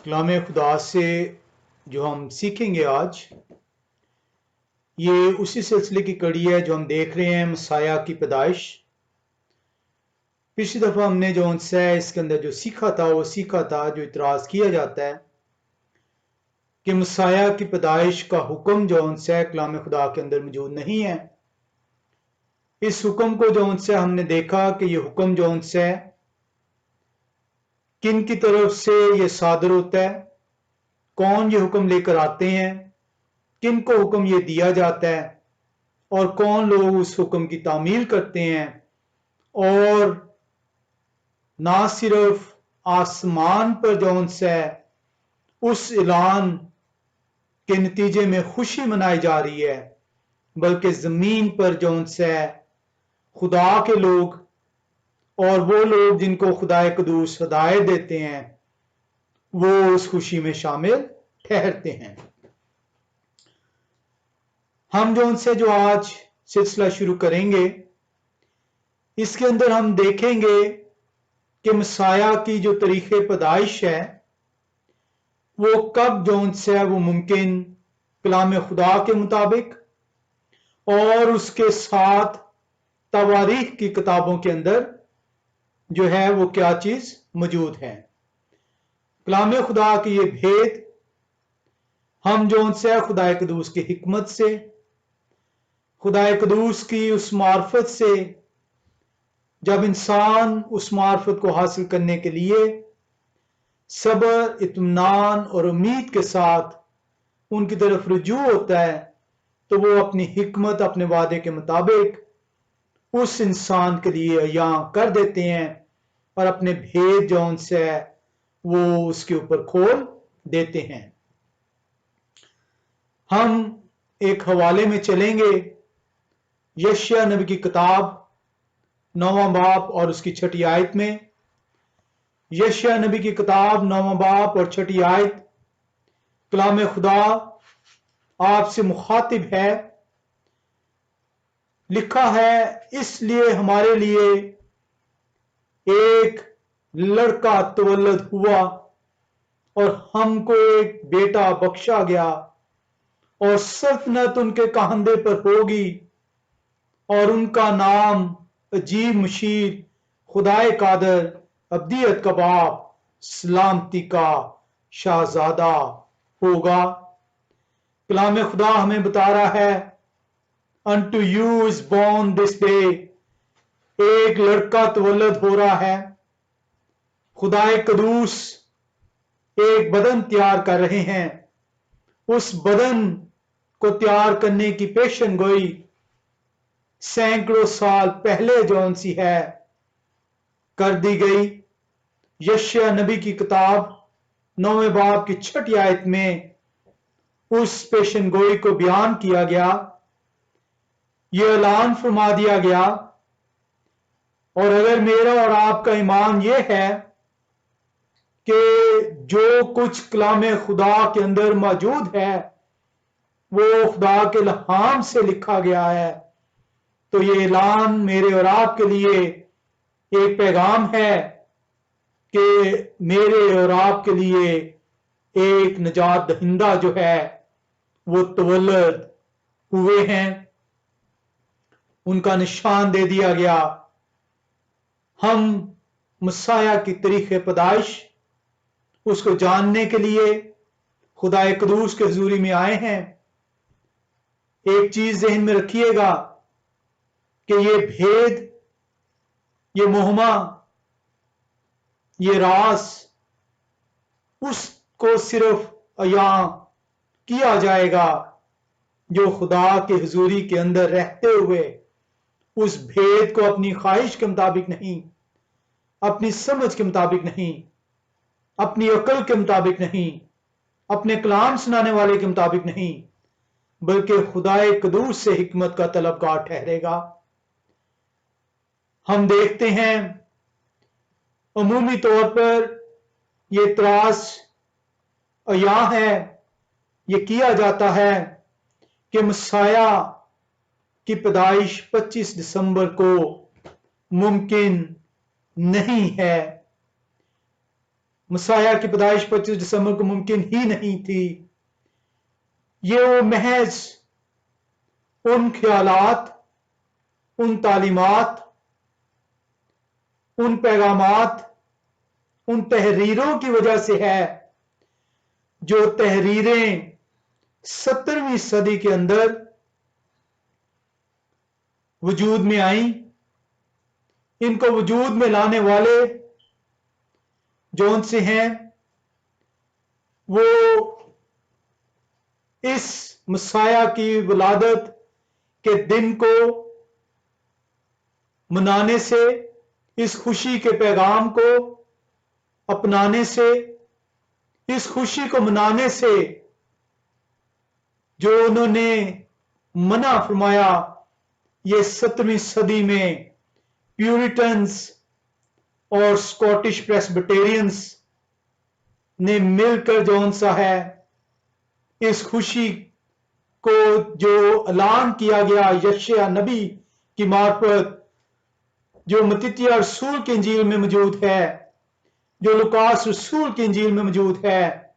कलाम खुदा से जो हम सीखेंगे आज, ये उसी सिलसिले की कड़ी है जो हम देख रहे हैं, मसाया की पैदाइश। पिछली दफा हमने जो इसके अंदर जो सीखा था वो सीखा था जो इतराज किया जाता है कि मसाया की पैदाइश का हुक्म जो कलाम खुदा के अंदर मौजूद नहीं है। इस हुक्म को जो हमने देखा कि ये हुक्म जो किन की तरफ से ये सादर होता है, कौन ये हुक्म लेकर आते हैं, किन को हुक्म ये दिया जाता है और कौन लोग उस हुक्म की तामील करते हैं। और ना सिर्फ आसमान पर जो उस ऐलान के नतीजे में खुशी मनाई जा रही है, बल्कि जमीन पर जो खुदा के लोग और वो लोग जिनको खुदा कदूस हिदायत देते हैं वो उस खुशी में शामिल ठहरते हैं। हम जो आज सिलसिला शुरू करेंगे, इसके अंदर हम देखेंगे कि मसाया की जो तरीके पैदाइश है वो कब वो मुमकिन कलाम खुदा के मुताबिक और उसके साथ तवारीख की किताबों के अंदर जो है वो क्या चीज मौजूद है। कलाम खुदा की ये भेद हम खुदा कदूस की हिकमत से, खुदा कदूस की उस मार्फत से, जब इंसान उस मार्फत को हासिल करने के लिए सब्र, इत्मीनान और उम्मीद के साथ उनकी तरफ रुजू होता है, तो वो अपनी हिकमत अपने वादे के मुताबिक उस इंसान के लिए अयां कर देते हैं और अपने भेद जो वो उसके ऊपर खोल देते हैं। हम एक हवाले में चलेंगे, यशायाह नबी की किताब 9वां बाब और उसकी 6ठी आयत में। यशायाह नबी की किताब 9वां बाब और 6ठी आयत, कलाम खुदा आपसे मुखातिब है। लिखा है, इसलिए हमारे लिए एक लड़का तवल्लद हुआ और हमको एक बेटा बख्शा गया और सल्तनत उनके कांधे पर होगी और उनका नाम अजीब मुशीर, खुदाए कादर, अब्दियत का बाप, सलामती का शाहजादा होगा। कलाम खुदा हमें बता रहा है, Unto you is born this day, एक लड़का तवल्लद हो रहा है। खुदाए कदूस एक बदन तैयार कर रहे हैं। उस बदन को तैयार करने की पेशन गोई सैकड़ों साल पहले सी है कर दी गई। यशायाह नबी की किताब 9वें बाब की 6ठी आयत में उस पेशन गोई को बयान किया गया, ये ऐलान फरमा दिया गया। और अगर मेरा और आपका ईमान ये है कि जो कुछ कलाम खुदा के अंदर मौजूद है वो खुदा के इल्हाम से लिखा गया है, तो ये ऐलान मेरे और आपके लिए एक पैगाम है कि मेरे और आपके लिए एक निजात दहिंदा जो है वो तवल्लद हुए हैं, उनका निशान दे दिया गया। हम मसाया की तरीके पैदाइश उसको जानने के लिए खुदाए कदूस के हुजूरी में आए हैं। एक चीज ज़हन में रखिएगा कि ये भेद, ये मोहमा, ये राज उसको सिर्फ अयां किया जाएगा जो खुदा के हुजूरी के अंदर रहते हुए उस भेद को अपनी ख्वाहिश के मुताबिक नहीं, अपनी समझ के मुताबिक नहीं, अपनी अकल के मुताबिक नहीं, अपने कलाम सुनाने वाले के मुताबिक नहीं, बल्कि खुदाए कदूस से हिकमत का तलबगार ठहरेगा। हम देखते हैं अमूमी तौर पर ये इतराज अया है, ये किया जाता है कि मसाया की पैदाइश 25 दिसंबर को मुमकिन नहीं है। मसाया की पैदाइश 25 दिसंबर को मुमकिन ही नहीं थी। ये वो महज उन ख्यालात, उन तालीमात, उन पैगामात, उन तहरीरों की वजह से है जो तहरीरें 17वीं सदी के अंदर वजूद में आई। इनको वजूद में लाने वाले जौन से हैं वो इस मसाया की विलादत के दिन को मनाने से, इस खुशी के पैगाम को अपनाने से, इस खुशी को मनाने से जो उन्होंने मना फरमाया, ये 17वीं सदी में प्यूरिटन्स और स्कॉटिश प्रेस्बिटेरियंस ने मिलकर जौन सा है इस खुशी को जो ऐलान किया गया यशायाह नबी की मार्फत, जो मत्तियाह रसूल की इंजील में मौजूद है, जो लूकास रसूल की इंजील में मौजूद है,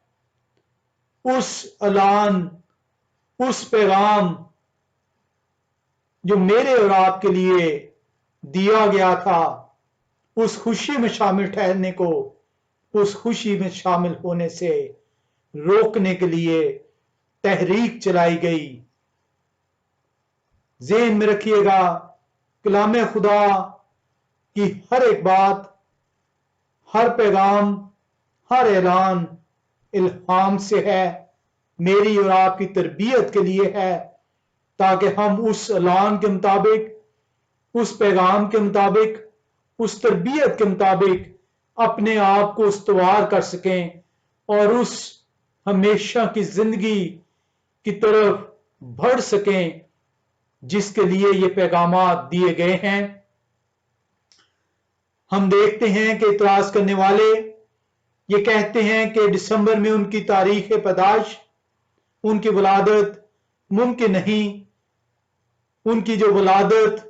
उस ऐलान, उस पैगाम जो मेरे और आपके लिए दिया गया था, उस खुशी में शामिल ठहरने को, उस खुशी में शामिल होने से रोकने के लिए तहरीक चलाई गई। ज़हन में रखिएगा, कलाम खुदा की हर एक बात, हर पैगाम, हर ऐलान इल्हाम से है, मेरी और आपकी तरबियत के लिए है, ताकि हम उस ऐलान के मुताबिक, उस पैगाम के मुताबिक, उस तरबियत के मुताबिक अपने आप को उस्तवार कर सकें और उस हमेशा की जिंदगी की तरफ बढ़ सकें जिसके लिए ये पैगामात दिए गए हैं। हम देखते हैं कि इतराज करने वाले ये कहते हैं कि दिसंबर में उनकी तारीख पैदाइश, उनकी वलादत मुमकिन नहीं। उनकी जो वलादत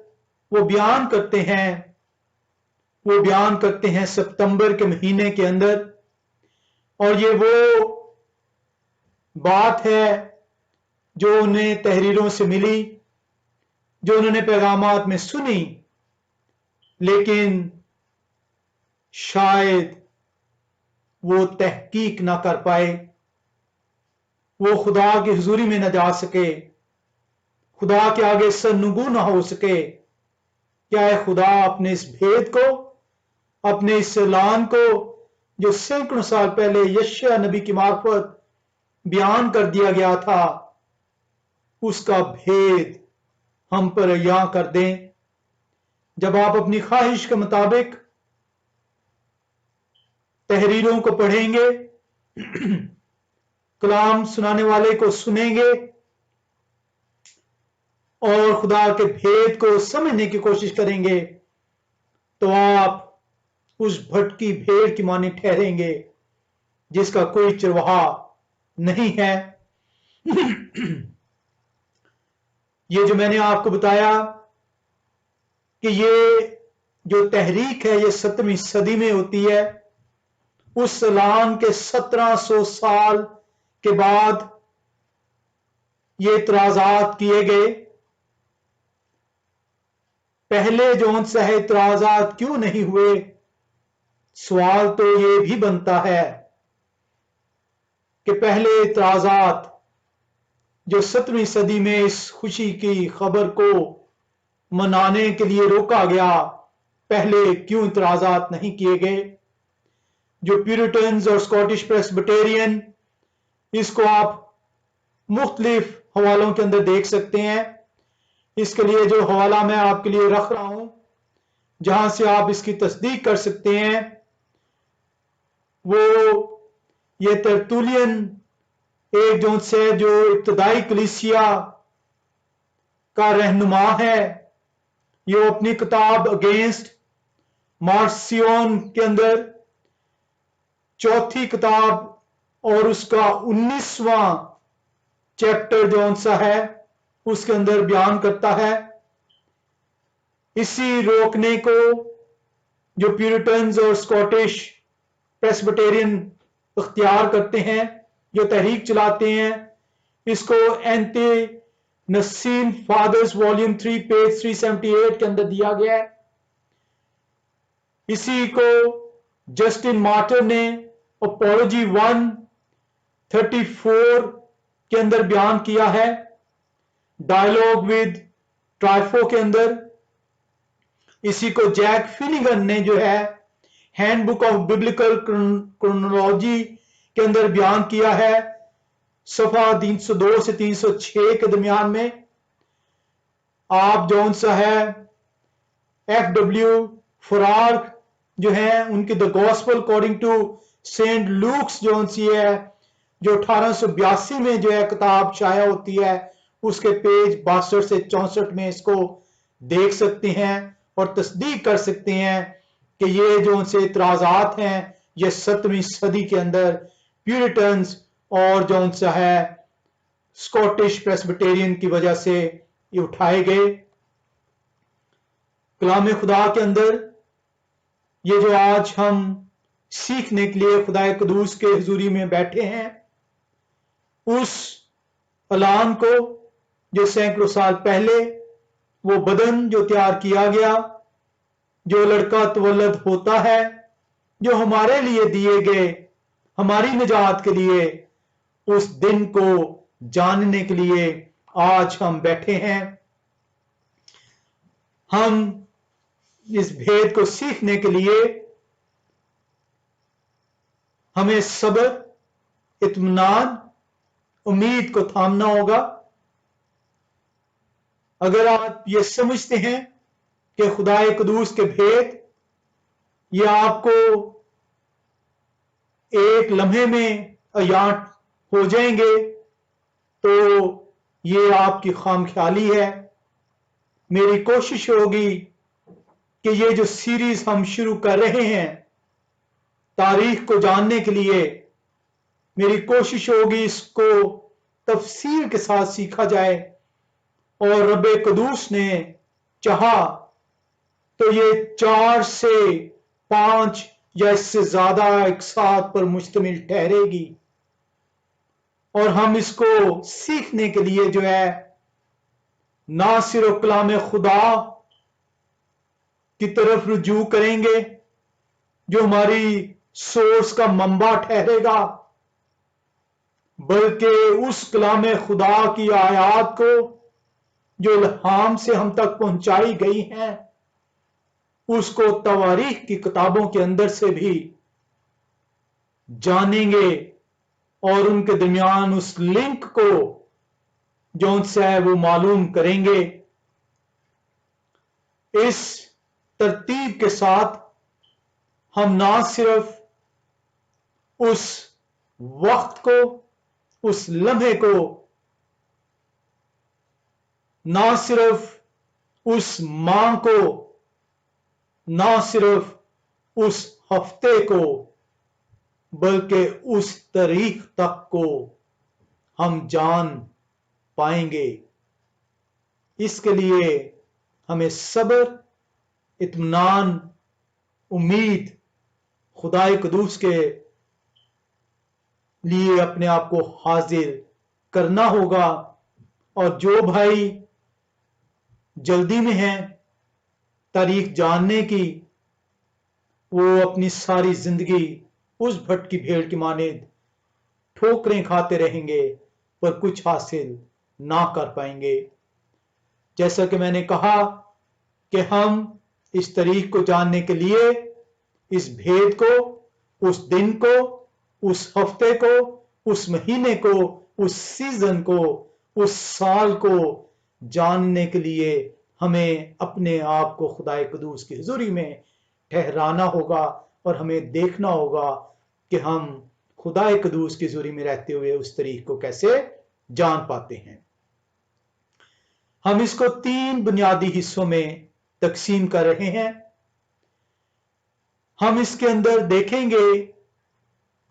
वो बयान करते हैं सितंबर के महीने के अंदर, और ये वो बात है जो उन्हें तहरीरों से मिली, जो उन्होंने पैगामात में सुनी, लेकिन शायद वो तहकीक ना कर पाए, वो खुदा की हुजूरी में न जा सके, खुदा के आगे सरनुगू ना हो सके। क्या है खुदा अपने इस भेद को, अपने इस ऐलान को जो सैकड़ों साल पहले यशायाह नबी की मार्फत बयान कर दिया गया था, उसका भेद हम पर अया कर दें। जब आप अपनी ख्वाहिश के मुताबिक तहरीरों को पढ़ेंगे, कलाम सुनाने वाले को सुनेंगे और खुदा के भेद को समझने की कोशिश करेंगे, तो आप उस भटकी भेड़ की मानी ठहरेंगे जिसका कोई चरवाहा नहीं है। ये जो मैंने आपको बताया कि ये जो तहरीक है ये 17वीं सदी में होती है, उस ऐलान के 1700 साल के बाद ये इतराजात किए गए। पहले जो सा है इतराजात क्यों नहीं हुए? सवाल तो ये भी बनता है कि पहले इतराजात जो 17वीं सदी में इस खुशी की खबर को मनाने के लिए रोका गया, पहले क्यों इतराजात नहीं किए गए? जो प्यूरिटन्स और स्कॉटिश प्रेस्बिटेरियन, इसको आप मुख्तलिफ हवालों के अंदर देख सकते हैं। इसके लिए जो हवाला मैं आपके लिए रख रहा हूं, जहां से आप इसकी तस्दीक कर सकते हैं, वो ये तरतुलियन एक जो से जो इब्तदाई कलीसिया का रहनुमा है, ये अपनी किताब अगेंस्ट मार्सियोन के अंदर चौथी किताब और उसका 19वां चैप्टर जो सा है उसके अंदर बयान करता है। इसी रोकने को जो प्यूरिटन्स और स्कॉटिश प्रेस्बिटेरियन इख्तियार करते हैं, जो तहरीक चलाते हैं। इसको एंटी नसीन फादर्स वॉल्यूम 3 पेज 378 के अंदर दिया गया है। इसी को जस्टिन मार्टर ने अपोलॉजी 134 के अंदर बयान किया है, डायलॉग विद ट्राइफो के अंदर। इसी को जैक फिनिगन ने जो है हैंडबुक ऑफ बिब्लिकल क्रोनोलॉजी के अंदर बयान किया है, सफा 302 से 306 के दरमियान में। आप जौन सा है FW फरार जो है, उनकी the gospel according to saint Luke's जौन सी है, जो 1882 में जो है किताब शाया होती है, उसके पेज 62 से 64 में इसको देख सकते हैं और तस्दीक कर सकते हैं कि ये जो उनसे इतराजात हैं ये 7वीं सदी के अंदर प्यूरिटन्स और जो उनसा है स्कॉटिश प्रेस्बिटेरियन की वजह से ये उठाए गए। कलाम खुदा के अंदर ये जो आज हम सीखने के लिए खुदाए कदूस के हुजूरी में बैठे हैं, उस ऐलान को जो सैकड़ों साल पहले वो बदन जो तैयार किया गया, जो लड़का तवल्लद होता है, जो हमारे लिए दिए गए, हमारी निजात के लिए, उस दिन को जानने के लिए आज हम बैठे हैं। हम इस भेद को सीखने के लिए हमें सब्र, इत्मीनान, उम्मीद को थामना होगा। अगर आप ये समझते हैं कि खुदाए कदूस के भेद ये आपको एक लम्हे में अयाट हो जाएंगे, तो ये आपकी खामख्याली है। मेरी कोशिश होगी कि ये जो सीरीज हम शुरू कर रहे हैं तारीख को जानने के लिए, मेरी कोशिश होगी इसको तफसील के साथ सीखा जाए, और रब्बे कदूस ने चाहा तो ये 4 से 5 या इससे ज्यादा एक साथ पर मुश्तमिल ठहरेगी, और हम इसको सीखने के लिए जो है ना सिर्फ कलाम खुदा की तरफ रुजू करेंगे जो हमारी सोर्स का मंबा ठहरेगा, बल्कि उस कलाम खुदा की आयात को जो इल्हाम से हम तक पहुंचाई गई हैं, उसको तवारीख की किताबों के अंदर से भी जानेंगे और उनके दरमियान उस लिंक को जो उनसे है वो मालूम करेंगे। इस तरतीब के साथ हम ना सिर्फ उस वक्त को, उस लम्हे को, ना सिर्फ उस माह को, ना सिर्फ उस हफ्ते को, बल्कि उस तारीख तक को हम जान पाएंगे। इसके लिए हमें सब्र, इत्मीनान, उम्मीद खुदाए कदूस के लिए अपने आप को हाजिर करना होगा। और जो भाई जल्दी में हैं तारीख जानने की, वो अपनी सारी जिंदगी उस भटकी भेड़ की मानिंद ठोकरें खाते रहेंगे पर कुछ हासिल ना कर पाएंगे। जैसा कि मैंने कहा कि हम इस तारीख को जानने के लिए इस भेद को, उस दिन को, उस हफ्ते को, उस महीने को, उस सीजन को, उस साल को जानने के लिए हमें अपने आप को खुदाए कदूस की हुजूरी में ठहराना होगा, और हमें देखना होगा कि हम खुदाए कदूस की हुजूरी में रहते हुए उस तारीख को कैसे जान पाते हैं। हम इसको 3 बुनियादी हिस्सों में तकसीम कर रहे हैं। हम इसके अंदर देखेंगे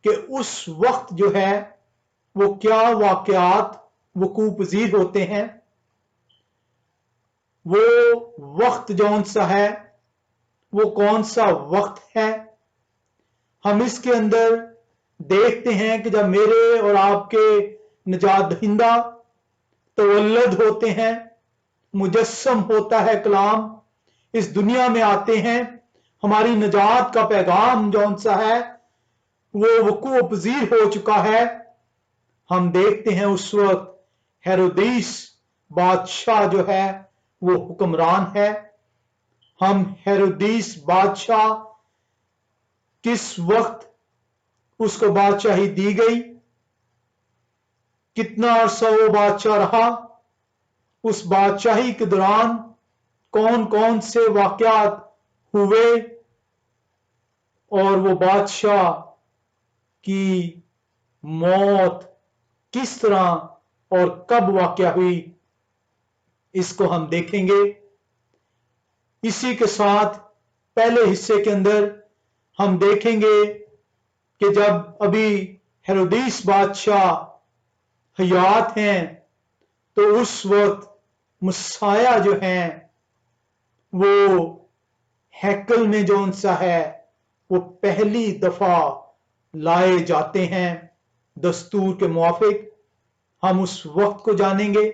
कि उस वक्त जो है वो क्या वाकयात वकूअ पजीर होते हैं, वो वक्त जौन सा है वो कौन सा वक्त है। ہم اس کے اندر دیکھتے ہیں کہ جب میرے اور آپ کے نجات دہندہ تولد ہوتے ہیں، مجسم ہوتا ہے کلام، اس دنیا میں آتے ہیں، ہماری نجات کا پیغام جون سا ہے وہ وقوع پذیر ہو چکا ہے، ہم دیکھتے ہیں اس وقت ہیرودیس بادشاہ جو ہے وہ حکمران ہے۔ ہم ہیرودیس بادشاہ کس وقت اس کو بادشاہی دی گئی، کتنا عرصہ وہ بادشاہ رہا، اس بادشاہی کے دوران کون کون سے واقعات ہوئے، اور وہ بادشاہ کی موت کس طرح اور کب واقع ہوئی، اس کو ہم دیکھیں گے۔ اسی کے ساتھ پہلے حصے کے اندر ہم دیکھیں گے کہ جب ابھی ہیرودیس بادشاہ حیات ہیں تو اس وقت مسیح جو ہیں وہ ہیکل میں جون سا ہے وہ پہلی دفعہ لائے جاتے ہیں دستور کے موافق۔ ہم اس وقت کو جانیں گے،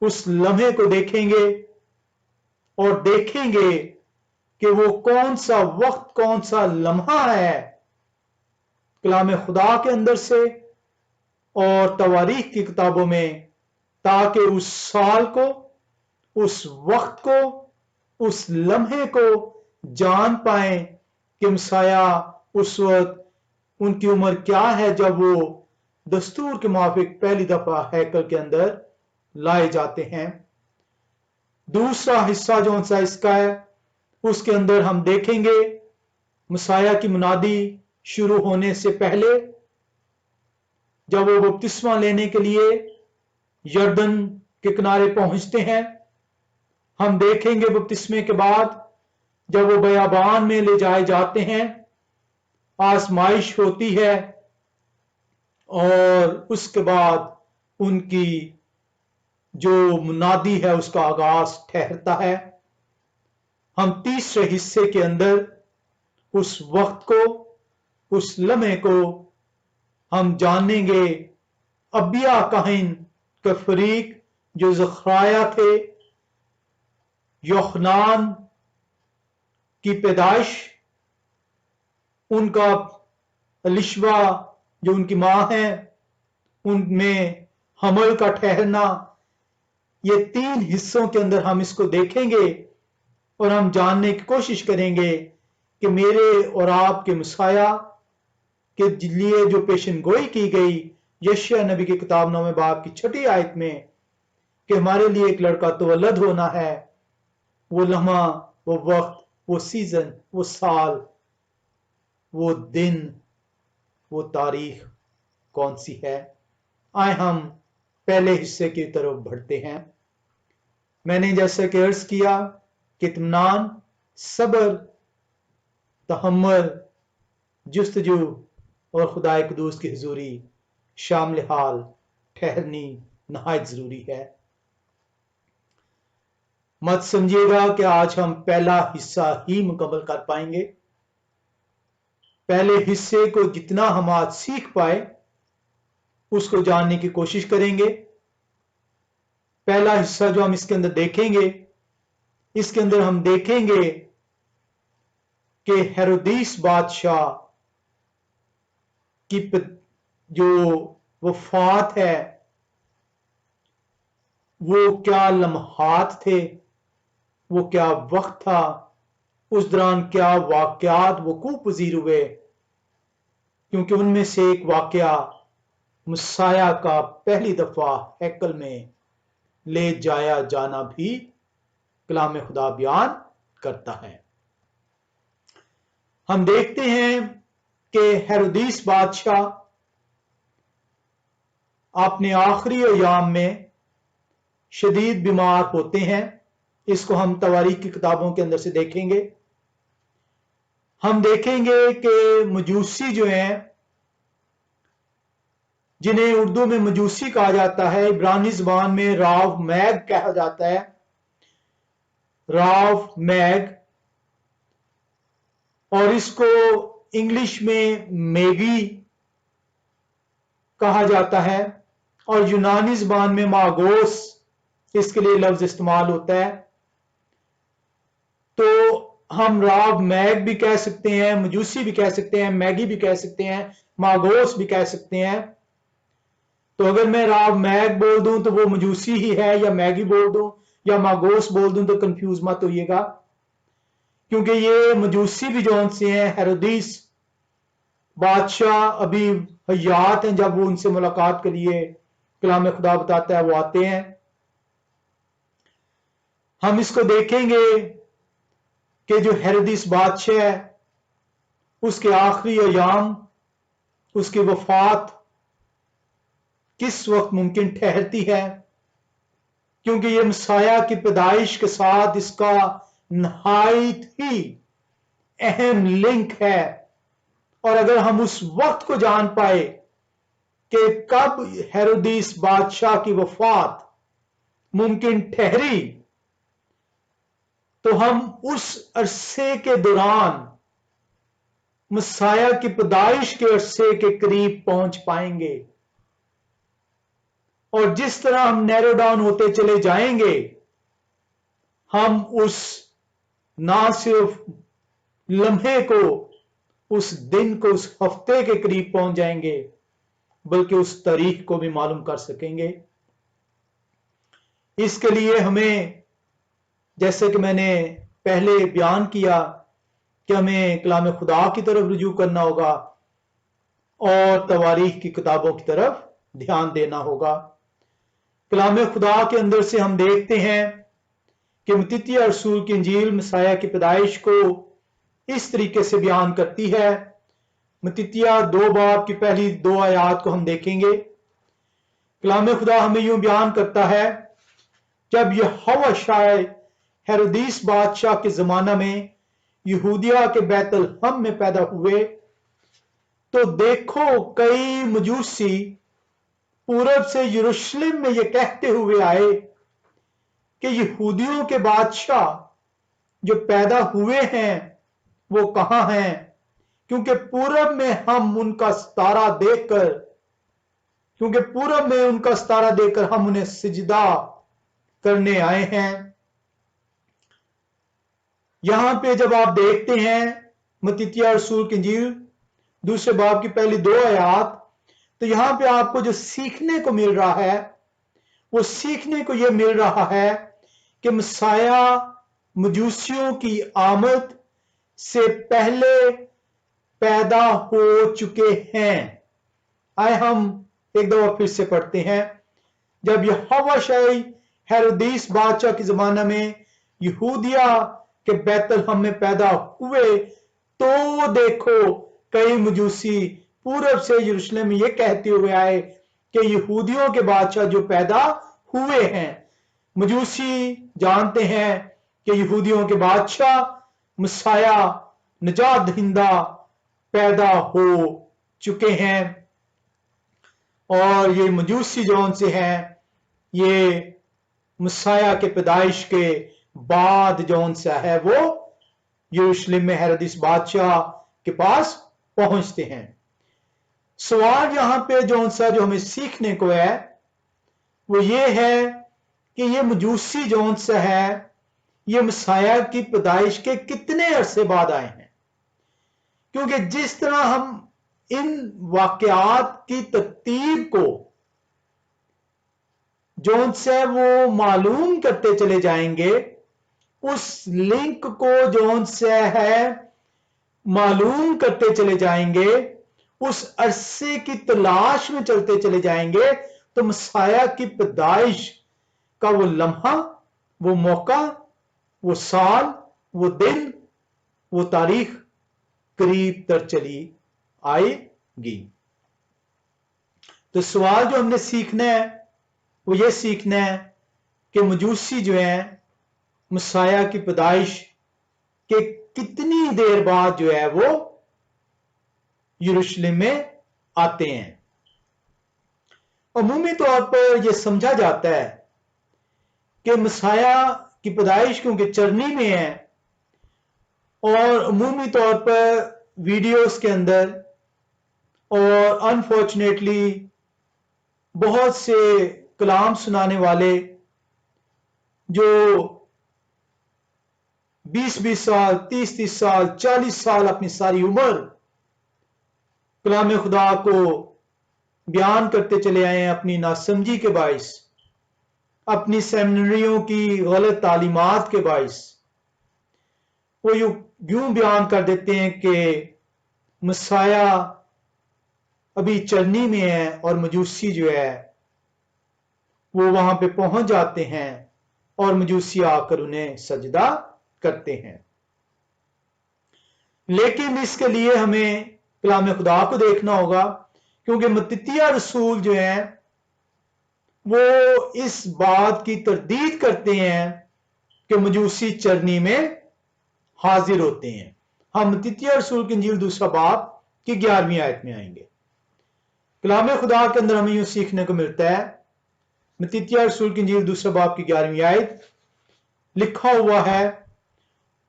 اس لمحے کو دیکھیں گے اور دیکھیں گے کہ وہ کون سا وقت، کون سا لمحہ ہے کلام خدا کے اندر سے اور تواریخ کی کتابوں میں، تاکہ اس سال کو، اس وقت کو، اس لمحے کو جان پائیں کہ مسیح اس وقت ان کی عمر کیا ہے جب وہ دستور کے موافق پہلی دفعہ ہیکل کے اندر لائے جاتے ہیں۔ دوسرا حصہ جو سا اس کا ہے اس کے اندر ہم دیکھیں گے مسیح کی منادی شروع ہونے سے پہلے جب وہ بپتسمہ لینے کے لیے یردن کے کنارے پہنچتے ہیں، ہم دیکھیں گے بپتسمے کے بعد جب وہ بیابان میں لے جائے جاتے ہیں، آزمائش ہوتی ہے اور اس کے بعد ان کی جو منادی ہے اس کا آغاز ٹھہرتا ہے۔ ہم تیسرے حصے کے اندر اس وقت کو، اس لمحے کو ہم جانیں گے ابیا کاہن کا فریق جو زکریا تھے، یوحنان کی پیدائش، ان کا الشبہ جو ان کی ماں ہے ان میں حمل کا ٹھہرنا، یہ تین حصوں کے اندر ہم اس کو دیکھیں گے اور ہم جاننے کی کوشش کریں گے کہ میرے اور آپ کے مسیح کے لیے جو پیشن گوئی کی گئی یشیع نبی کی کتاب 9 باب کی 6 آیت میں کہ ہمارے لیے ایک لڑکا تولد ہونا ہے، وہ لمحہ، وہ وقت، وہ سیزن، وہ سال، وہ دن، وہ تاریخ کون سی ہے؟ آئے ہم پہلے حصے کی طرف بڑھتے ہیں۔ میں نے جیسا کہ عرض کیا کہ اطمینان، صبر، تحمل، جستجو اور خدا قدوس کی حضوری شامل حال ٹھہرنی نہایت ضروری ہے۔ مت سمجھیے گا کہ آج ہم پہلا حصہ ہی مکمل کر پائیں گے۔ پہلے حصے کو جتنا ہم آج سیکھ پائے اس کو جاننے کی کوشش کریں گے۔ پہلا حصہ جو ہم اس کے اندر دیکھیں گے، اس کے اندر ہم دیکھیں گے کہ ہیرودیس بادشاہ کی جو وفات ہے وہ کیا لمحات تھے، وہ کیا وقت تھا، اس دوران کیا واقعات وقوع پذیر ہوئے، کیونکہ ان میں سے ایک واقعہ مسیح کا پہلی دفعہ ہیکل میں لے جایا جانا بھی کلام خدا بیان کرتا ہے۔ ہم دیکھتے ہیں کہ ہیرودیس بادشاہ اپنے آخری ایام میں شدید بیمار ہوتے ہیں، اس کو ہم تواریخ کی کتابوں کے اندر سے دیکھیں گے۔ ہم دیکھیں گے کہ مجوسی جو ہیں، جنہیں اردو میں مجوسی کہا جاتا ہے، عبرانی زبان میں راو میگ کہا جاتا ہے، راو میگ، اور اس کو انگلش میں میگی کہا جاتا ہے اور یونانی زبان میں ماگوس اس کے لیے لفظ استعمال ہوتا ہے. تو ہم راب میگ بھی کہہ سکتے ہیں، مجوسی بھی کہہ سکتے ہیں، میگی بھی کہہ سکتے ہیں، ماگوس بھی کہہ سکتے ہیں. تو اگر میں راب میگ بول دوں تو وہ مجوسی ہی ہے، یا میگی بول دوں یا ماگوس بول دوں تو کنفیوز مت ہوئیے گا، کیونکہ یہ مجوسی بھی جون سے ہیں. ہیرودیس بادشاہ ابھی حیات ہیں جب وہ ان سے ملاقات کے لیے کلام خدا بتاتا ہے وہ آتے ہیں. ہم اس کو دیکھیں گے کہ جو ہیرودیس بادشاہ ہے اس کے آخری ایام، اس کی وفات کس وقت ممکن ٹھہرتی ہے، کیونکہ یہ مسیح کی پیدائش کے ساتھ اس کا نہایت ہی اہم لنک ہے. اور اگر ہم اس وقت کو جان پائے کہ کب ہیرودیس بادشاہ کی وفات ممکن ٹھہری، تو ہم اس عرصے کے دوران مسیح کی پیدائش کے عرصے کے قریب پہنچ پائیں گے. اور جس طرح ہم نیرو ڈاؤن ہوتے چلے جائیں گے، ہم اس نہ صرف لمحے کو، اس دن کو، اس ہفتے کے قریب پہنچ جائیں گے، بلکہ اس تاریخ کو بھی معلوم کر سکیں گے. اس کے لیے ہمیں، جیسے کہ میں نے پہلے بیان کیا، کہ ہمیں کلام خدا کی طرف رجوع کرنا ہوگا اور تواریخ کی کتابوں کی طرف دھیان دینا ہوگا. کلام خدا کے اندر سے ہم دیکھتے ہیں کہ متیتیہ رسول کی انجیل مسیح کی پیدائش کو اس طریقے سے بیان کرتی ہے. متیتیہ 2 باب کی پہلی 2 آیات کو ہم دیکھیں گے. کلام خدا ہمیں یوں بیان کرتا ہے، جب یہوہ شاہ ہیرودیس بادشاہ کے زمانہ میں یہودیہ کے بیت الحم میں پیدا ہوئے، تو دیکھو کئی مجوسی پورب سے یروشلم میں یہ کہتے ہوئے آئے کہ یہودیوں کے بادشاہ جو پیدا ہوئے ہیں وہ کہاں ہیں، کیونکہ پورب میں ان کا ستارہ دیکھ کر ہم انہیں سجدہ کرنے آئے ہیں. یہاں پہ جب آپ دیکھتے ہیں متیتیہ رسول کی انجیل 2 باب کی پہلی 2 آیات، تو یہاں پہ آپ کو جو سیکھنے کو مل رہا ہے، وہ سیکھنے کو یہ مل رہا ہے کہ مسیح مجوسیوں کی آمد سے پہلے پیدا ہو چکے ہیں. آئے ہم ایک دفعہ پھر سے پڑھتے ہیں. جب یہوہ شاہ ہیرودیس بادشاہ کے زمانہ میں یہودیہ کے بیت الحم میں پیدا ہوئے، تو دیکھو کئی مجوسی پورب سے یروشلم میں یہ کہتے ہوئے آئے کہ یہودیوں کے بادشاہ جو پیدا ہوئے ہیں. مجوسی جانتے ہیں کہ یہودیوں کے بادشاہ مسیح نجات دہندہ پیدا ہو چکے ہیں، اور یہ مجوسی جون سے ہیں، یہ مسیح کے پیدائش کے بعد جون سے ہے وہ یروشلم میں ہیرودیس بادشاہ کے پاس پہنچتے ہیں. سوال یہاں پہ جون سا جو ہمیں سیکھنے کو ہے وہ یہ ہے کہ یہ مجوسی جون سا ہے، یہ مسیح کی پیدائش کے کتنے عرصے بعد آئے ہیں. کیونکہ جس طرح ہم ان واقعات کی ترتیب کو جون سے وہ معلوم کرتے چلے جائیں گے، اس لنک کو جون سے ہے معلوم کرتے چلے جائیں گے، اس عرصے کی تلاش میں چلتے چلے جائیں گے، تو مسیح کی پیدائش کا وہ لمحہ، وہ موقع، وہ سال، وہ دن، وہ تاریخ قریب تر چلی آئے گی. تو سوال جو ہم نے سیکھنا ہے وہ یہ سیکھنا ہے کہ مجوسی جو ہیں مسیح کی پیدائش کے کتنی دیر بعد جو ہے وہ یروشلم میں آتے ہیں. عمومی طور پر یہ سمجھا جاتا ہے کہ مسیح کی پیدائش کیونکہ چرنی میں ہے، اور عمومی طور پر वीडियोस के अंदर और अनफॉर्चुनेटली बहुत से कलाम सुनाने वाले जो 20-20 साल, 30-30 साल, 40 साल अपनी सारी उम्र कलाम खुदा को बयान करते चले आए हैं, अपनी नासमझी के बाइस, अपनी सेमिनरियों की गलत तालीमात के बाइस वो यूं बयान कर देते हैं कि मसाया अभी चरनी में है और मजूसी जो है वो वहां पे पहुंच जाते हैं और मजूसी आकर उन्हें सजदा करते हैं। लेकिन इसके लिए हमें कलाम खुदा को देखना होगा, क्योंकि मत्तित्याह रसूल जो है वो इस बात की तरदीद करते हैं कि मजूसी चरनी में हाजिर होते हैं। हम मत्तित्याह रसूल की इंजील दूसरा बाब की 11वीं आयत में आएंगे। कलाम खुदा के अंदर हमें यूं सीखने को मिलता है, मत्तित्याह रसूल की इंजील दूसरा बाब की 11वीं आयत लिखा हुआ है,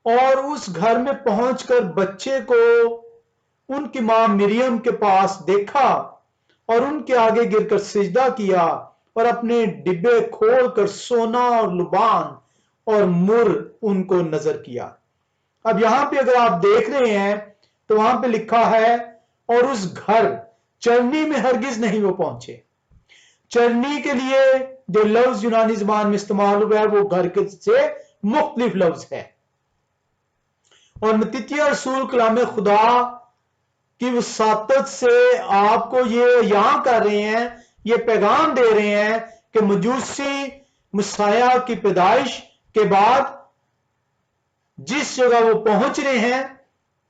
और उस घर में पहुंचकर बच्चे को उनकी मां मिरियम के पास देखा और उनके आगे गिरकर सिजदा किया और अपने डिब्बे खोलकर सोना और लुबान और मुर उनको नजर किया। अब यहां पे अगर आप देख रहे हैं तो वहां पे लिखा है, और उस घर, चरनी में हरगिज नहीं वो पहुंचे। चरनी के लिए जो लफ्ज यूनानी ज़बान में इस्तेमाल हुआ है वो घर के से मुख्तलिफ लफ्ज है। और मत्तित्याह रसूल कलाम खुदा की वसातत से आपको ये यहां कर रहे हैं, ये पैगाम दे रहे हैं कि मजूसी मसाया की पैदाइश के बाद जिस जगह वो पहुंच रहे हैं,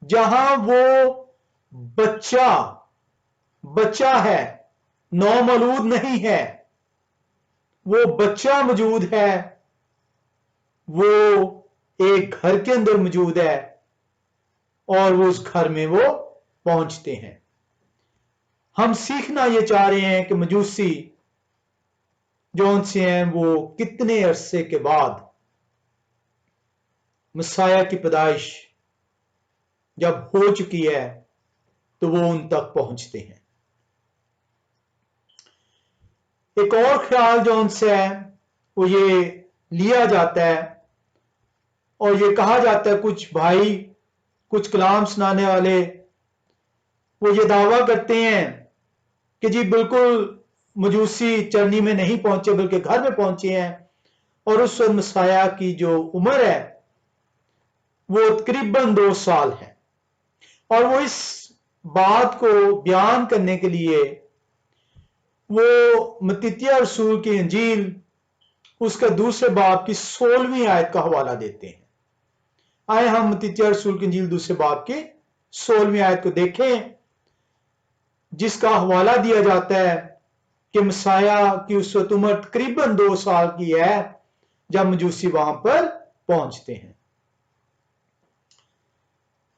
जहां वो बच्चा है, नौमौलूद नहीं है, वो बच्चा मौजूद है, वो एक घर के अंदर मौजूद है और वो उस घर में वो पहुंचते हैं। हम सीखना ये चाह रहे हैं कि मजूसी जो से हैं वो कितने अरसे के बाद मसाया की पैदाइश जब हो चुकी है तो वो उन तक पहुंचते हैं। एक और ख्याल जो उनसे है वो ये लिया जाता है और ये कहा जाता है, कुछ भाई, कुछ कलाम सुनाने वाले वो ये दावा करते हैं कि जी बिल्कुल मजूसी चरनी में नहीं पहुंचे बल्कि घर में पहुंचे हैं, और उस वक्त मसाया की जो उम्र है वो तकरीबन 2 साल है। और वो इस बात को बयान करने के लिए वो मत्तित्याह रसूल की इंजील उसका दूसरे बाब की 16वीं आयत का हवाला देते हैं। आए हम मत्तित्याह रसूल की इंजील दूसरे बाब की 16वीं आयत को देखें, जिसका हवाला दिया जाता है कि मसाया की उस वक्त उम्र तकरीबन 2 साल की है जब मजूसी वहां पर पहुंचते हैं।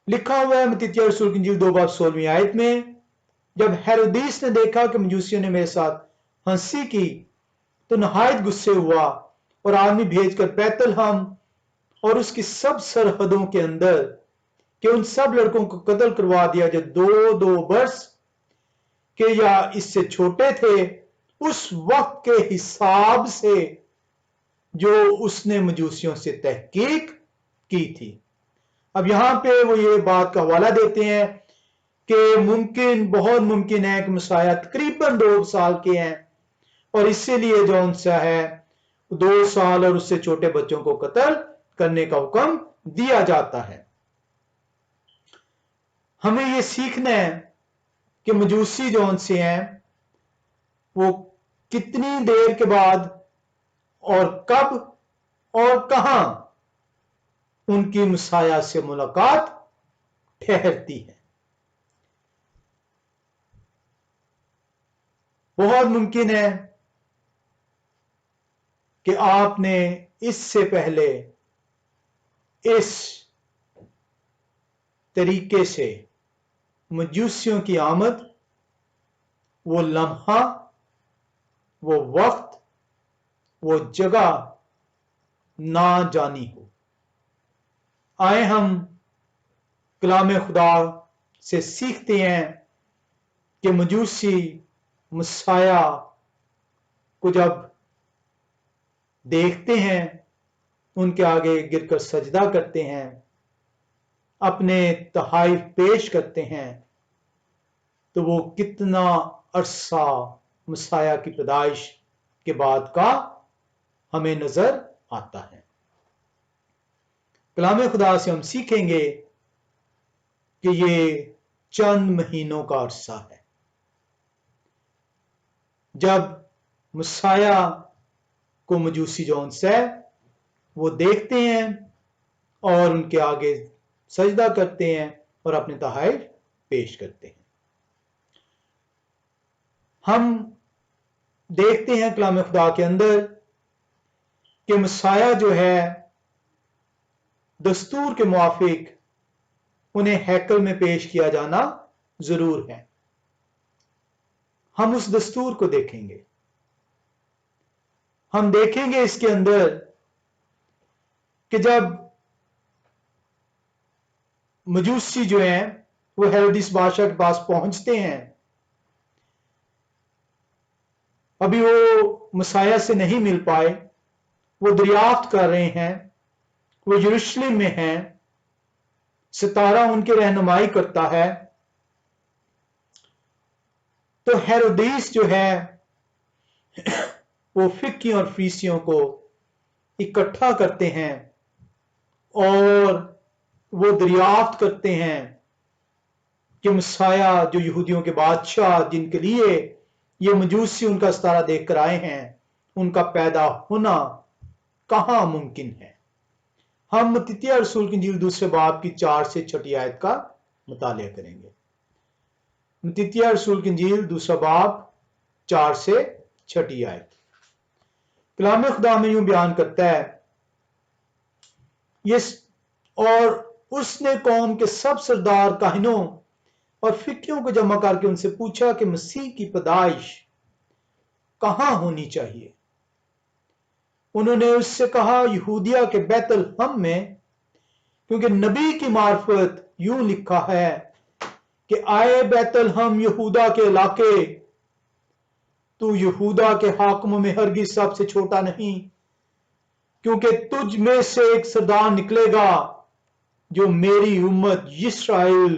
लिखा हुआ है मत्तित्याह रसूल की इंजील 2 बाब 16वीं आयत में, जब हेरोदिस ने देखा कि मजूसियों ने मेरे साथ हंसी की तो नहायत गुस्से हुआ और आदमी भेजकर बैतलहम और उसकी सब सरहदों के अंदर कि उन सब लड़कों को कत्ल करवा दिया जो 2-2 वर्ष के या इससे छोटे थे, उस वक्त के हिसाब से जो उसने मजूसियों से तहकीक की थी। अब यहां पे वो ये बात का हवाला देते हैं कि बहुत मुमकिन है कि मसाया तकरीबन 2 साल के हैं और इसीलिए जो उनसे है 2 साल और उससे छोटे बच्चों को कत्ल करने का हुक्म दिया जाता है। हमें यह सीखना है कि मजूसी जो उनसे हैं वो कितनी देर के बाद और कब और कहां उनकी मसाया से मुलाकात ठहरती है। बहुत मुमकिन है कि आपने इससे पहले इस तरीके से मजूसियों की आमद, वो लम्हा, वो वक्त, वो जगह ना जानी हो। आए हम कलाम खुदा से सीखते हैं कि मजूसी मसाया को जब देखते हैं, उनके आगे गिरकर सजदा करते हैं, अपने तहाइफ पेश करते हैं, तो वो कितना अरसा मसाया की पैदाइश के बाद का हमें नजर आता है। कलाम खुदा से हम सीखेंगे कि ये चंद महीनों का अरसा है जब मसाया को मजूसी जोन्स है वो देखते हैं और उनके आगे सजदा करते हैं और अपने तहाइफ पेश करते हैं। हम देखते हैं कलाम खुदा के अंदर कि मसाया जो है दस्तूर के मुआफिक उन्हें हैकल में पेश किया जाना जरूर है। हम उस दस्तूर को देखेंगे। हम देखेंगे इसके अंदर कि जब मजूसी जो हैं वो हेरोदिस बादशाह के पास पहुंचते हैं, अभी वो मसाया से नहीं मिल पाए, वो दरियाफ्त कर रहे हैं, वो यरूशलेम में हैं, सितारा उनकी रहनुमाई करता है। तो हेरोदिस जो है वो फिक्की और फरीसियों को इकट्ठा करते हैं और वो दरियाफ्त करते हैं कि मसाया जो यहूदियों के बादशाह जिनके लिए ये मजूसी उनका सितारा देखकर आए हैं, उनका पैदा होना कहां मुमकिन है। हम मत्ती रसूल की इंजील दूसरे बाब की 4 से 6 आयत का मुतालिया करेंगे। मत्ती रसूल की इंजील दूसरा बाब 4 से 6 आयत। कलाम खुदा में यूं बयान करता है, ये और उसने कौम के सब सरदार काहिनों और फिक्कियों को जमा करके उनसे पूछा कि मसीह की पैदाइश कहां होनी चाहिए। उन्होंने उससे कहा, यहूदिया के बैतलहम में, क्योंकि नबी की मार्फत यूं लिखा है कि आए बैतलहम यहूदा के इलाके, तू यहूदा के हाकिमों में हरगिज सबसे छोटा नहीं, क्योंकि तुझ में से एक सरदार निकलेगा जो मेरी उम्मत इस्राएल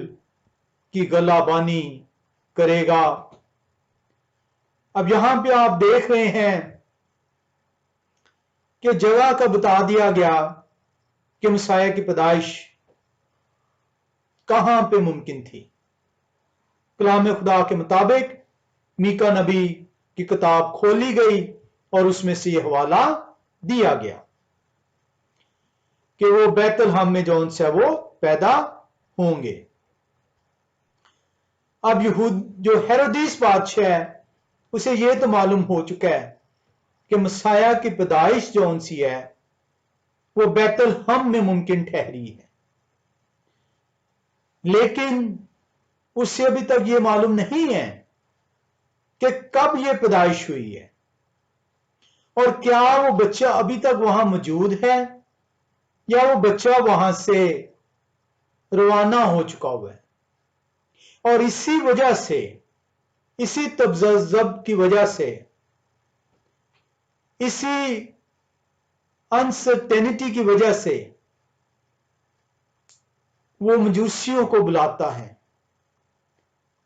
की गलाबानी करेगा। अब यहां पे आप देख रहे हैं कि जगह का बता दिया गया कि मसाया की पैदाइश कहां पे मुमकिन थी। कलाम खुदा के मुताबिक मीका नबी की किताब खोली गई और उसमें से यह हवाला दिया गया कि वो बैतलहम में जौन से वो पैदा होंगे। अब जो हेरोदिस बादशाह है उसे यह तो मालूम हो चुका है कि मसाया की पैदाइश जौन सी है वो बैतलहम में मुमकिन ठहरी है, लेकिन उससे अभी तक ये मालूम नहीं है कि कब ये पैदाइश हुई है और क्या वो बच्चा अभी तक वहां मौजूद है या वो बच्चा वहां से रवाना हो चुका हुआ है। और इसी वजह से, इसी तबज़ब की वजह से, इसी अनसर्टेनिटी की वजह से वो मजूसियों को बुलाता है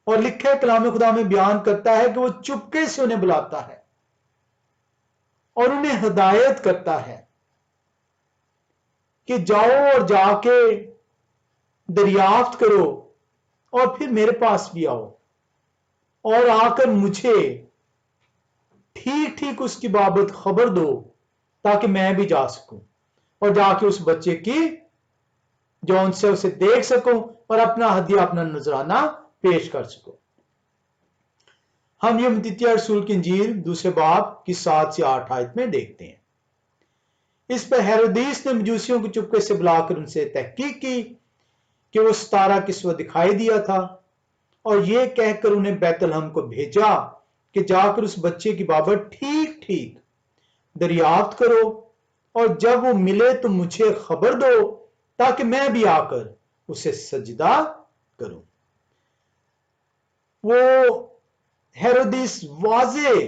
और लिखा है कलाम खुदा में बयान करता है कि वो चुपके से उन्हें बुलाता है और उन्हें हिदायत करता है कि जाओ और जाके दरियाफ्त करो और फिर मेरे पास भी आओ और आकर मुझे ठीक ठीक उसकी बाबत खबर दो ताकि मैं भी जा सकूं और जाके उस बच्चे की जौन से उसे देख सकूं और अपना हदिया, अपना नजराना पेश कर सकूं। हम ये मत्ती रसूल की इंजील दूसरे बाब की 7 से 8 आयत में देखते हैं। इस पर हेरोदिस ने मजूसियों को चुपके से बुलाकर उनसे तहकीक की कि वो सितारा किस वक्त दिखाई दिया था और यह कहकर उन्हें बैतलहम को भेजा कि जाकर उस बच्चे की बाबत ठीक ठीक दरियाफ्त करो और जब वो मिले तो मुझे खबर दो ताकि मैं भी आकर उसे सजदा करूं। وہ ہیرودیس واضح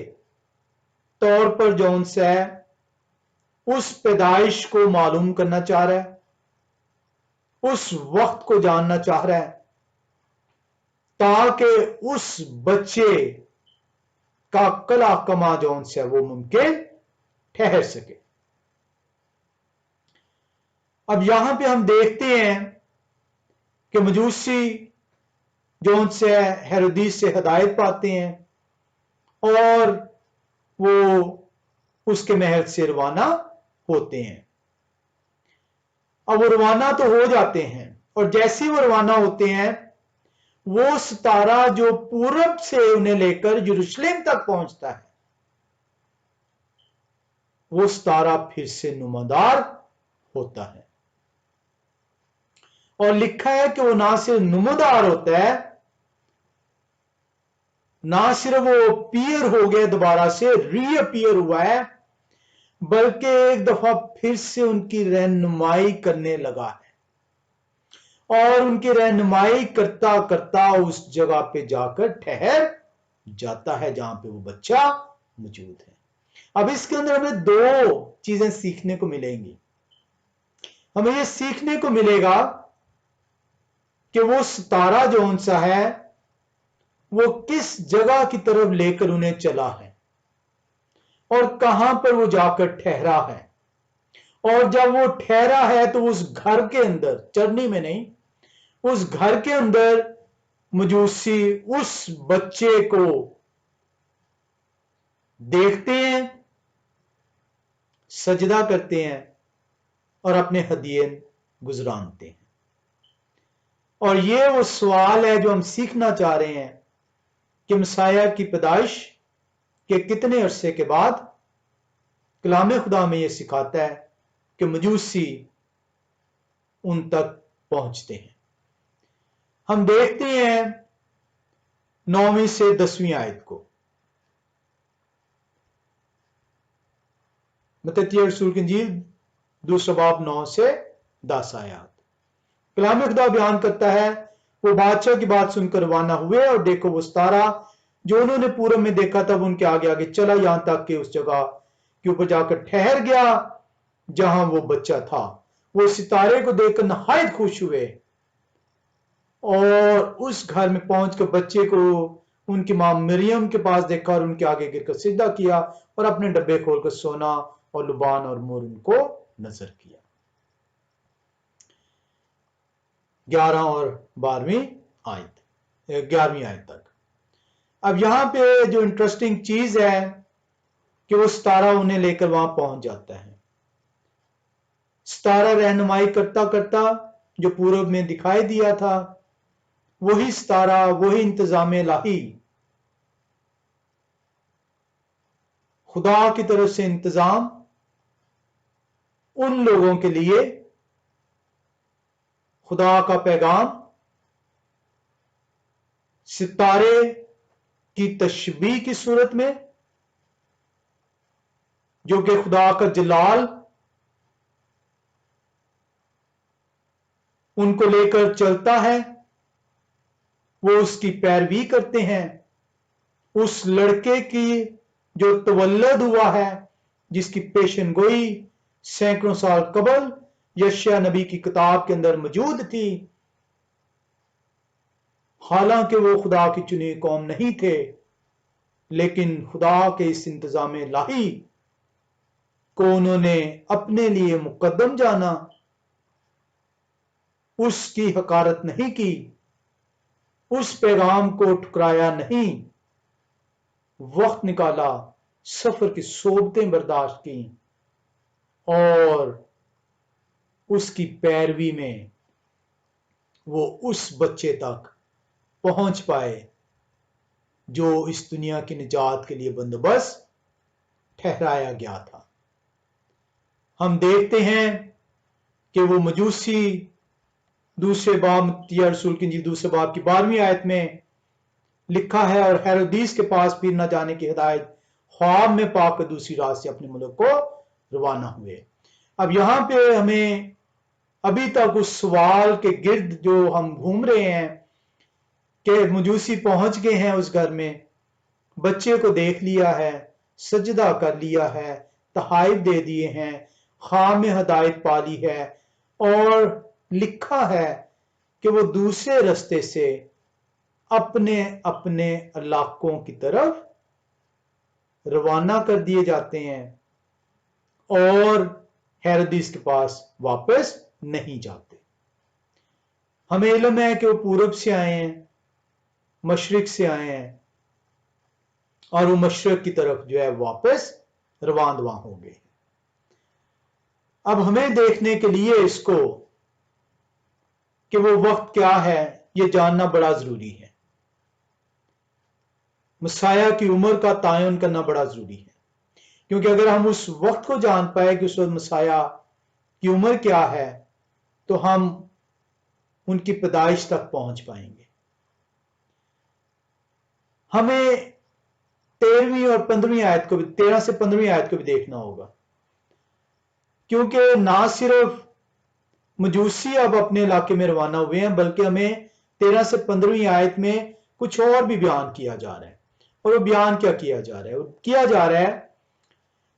طور پر جون سے اس پیدائش کو معلوم کرنا چاہ رہا ہے، اس وقت کو جاننا چاہ رہا ہے، تاکہ اس بچے کا کلا کما جون سے وہ ممکن ٹھہر سکے۔ اب یہاں پہ ہم دیکھتے ہیں کہ مجوسی جون سے ہیرودیس سے ہدایت پاتے ہیں اور وہ اس کے محل سے روانہ ہوتے ہیں۔ اب وہ روانہ تو ہو جاتے ہیں، اور جیسے وہ روانہ ہوتے ہیں وہ ستارہ جو پورب سے انہیں لے کر یروشلم تک پہنچتا ہے، وہ ستارہ پھر سے نمودار ہوتا ہے، اور لکھا ہے کہ وہ نہ صرف نمودار ہوتا ہے، نہ صرف وہ اپیئر ہو گیا دوبارہ سے ری اپیئر ہوا ہے، بلکہ ایک دفعہ پھر سے ان کی رہنمائی کرنے لگا ہے، اور ان کی رہنمائی کرتا کرتا اس جگہ پہ جا کر ٹھہر جاتا ہے جہاں پہ وہ بچہ موجود ہے۔ اب اس کے اندر ہمیں دو چیزیں سیکھنے کو ملیں گی۔ ہمیں یہ سیکھنے کو ملے گا کہ وہ ستارہ جو ان سا ہے وہ کس جگہ کی طرف لے کر انہیں چلا ہے اور کہاں پر وہ جا کر ٹھہرا ہے، اور جب وہ ٹھہرا ہے تو اس گھر کے اندر، چرنی میں نہیں، اس گھر کے اندر مجوسی اس بچے کو دیکھتے ہیں، سجدہ کرتے ہیں اور اپنے ہدیے گزرانتے ہیں۔ اور یہ وہ سوال ہے جو ہم سیکھنا چاہ رہے ہیں کہ مسیح کی پیدائش کے کتنے عرصے کے بعد کلام خدا میں یہ سکھاتا ہے کہ مجوسی ان تک پہنچتے ہیں۔ ہم دیکھتے ہیں 9ویں سے 10ویں آیت کو، متی رسول کی انجیل 2 باب 9 سے 10 آیات۔ کلام خدا بیان کرتا ہے، وہ بادشاہ کی بات سن کر روانہ ہوئے، اور دیکھو وہ ستارہ جو انہوں نے پورب میں دیکھا تھا وہ ان کے آگے آگے چلا، یہاں تک کہ اس جگہ کے اوپر جا کر ٹھہر گیا جہاں وہ بچہ تھا۔ وہ ستارے کو دیکھ کر نہایت خوش ہوئے، اور اس گھر میں پہنچ کر بچے کو ان کی ماں مریم کے پاس دیکھا اور ان کے آگے گر کر سجدہ کیا، اور اپنے ڈبے کھول کر سونا اور لبان اور مور ان کو نظر کیا۔ 11 اور 12ویں آیت تک۔ اب یہاں پہ جو انٹرسٹنگ چیز ہے کہ وہ ستارہ انہیں لے کر وہاں پہنچ جاتا ہے۔ ستارہ رہنمائی کرتا کرتا جو پورب میں دکھائی دیا تھا، وہی ستارہ، وہی انتظام الہی، خدا کی طرف سے انتظام ان لوگوں کے لیے، خدا کا پیغام ستارے کی تشبیہ کی صورت میں، جو کہ خدا کا جلال ان کو لے کر چلتا ہے، وہ اس کی پیروی کرتے ہیں۔ اس لڑکے کی جو تولد ہوا ہے، جس کی پیشن گوئی سینکڑوں سال قبل یشیاء نبی کی کتاب کے اندر موجود تھی، حالانکہ وہ خدا کی چنی قوم نہیں تھے، لیکن خدا کے اس انتظام الہی کو انہوں نے اپنے لیے مقدم جانا، اس کی حقارت نہیں کی، اس پیغام کو ٹھکرایا نہیں، وقت نکالا، سفر کی صعوبتیں برداشت کی، اور اس کی پیروی میں وہ اس بچے تک پہنچ پائے جو اس دنیا کی نجات کے لیے بندوبست ٹھہرایا گیا تھا۔ ہم دیکھتے ہیں کہ وہ مجوسی دوسرے باب متی رسول کی انجیل 2 باب کی 12ویں آیت میں لکھا ہے، اور ہیرودیس کے پاس پھر نہ جانے کی ہدایت خواب میں پا کر دوسری رات سے اپنے ملک کو روانہ ہوئے۔ اب یہاں پہ ہمیں ابھی تک اس سوال کے گرد جو ہم گھوم رہے ہیں کہ مجوسی پہنچ گئے ہیں اس گھر میں، بچے کو دیکھ لیا ہے، سجدہ کر لیا ہے، تحائف دے دیے ہیں، خام ہدایت پا لی ہے، اور لکھا ہے کہ وہ دوسرے رستے سے اپنے اپنے علاقوں کی طرف روانہ کر دیے جاتے ہیں اور ہیرودیس کے پاس واپس نہیں جاتے۔ ہمیں علم ہے کہ وہ پورب سے آئے ہیں، مشرق سے آئے ہیں، اور وہ مشرق کی طرف جو ہے واپس رواں دواں ہو گئے۔ اب ہمیں دیکھنے کے لیے اس کو کہ وہ وقت کیا ہے یہ جاننا بڑا ضروری ہے۔ مسیح کی عمر کا تعین کرنا بڑا ضروری ہے، کیونکہ اگر ہم اس وقت کو جان پائے کہ اس وقت مسیح کی عمر کیا ہے تو ہم ان کی پیدائش تک پہنچ پائیں گے۔ ہمیں 13ویں اور 15ویں آیت کو بھی 13 سے 15ویں آیت کو بھی دیکھنا ہوگا، کیونکہ نہ صرف مجوسی اب اپنے علاقے میں روانہ ہوئے ہیں، بلکہ ہمیں 13 سے 15ویں آیت میں کچھ اور بھی بیان کیا جا رہا ہے۔ اور وہ بیان کیا کیا جا رہا ہے؟ کیا جا رہا ہے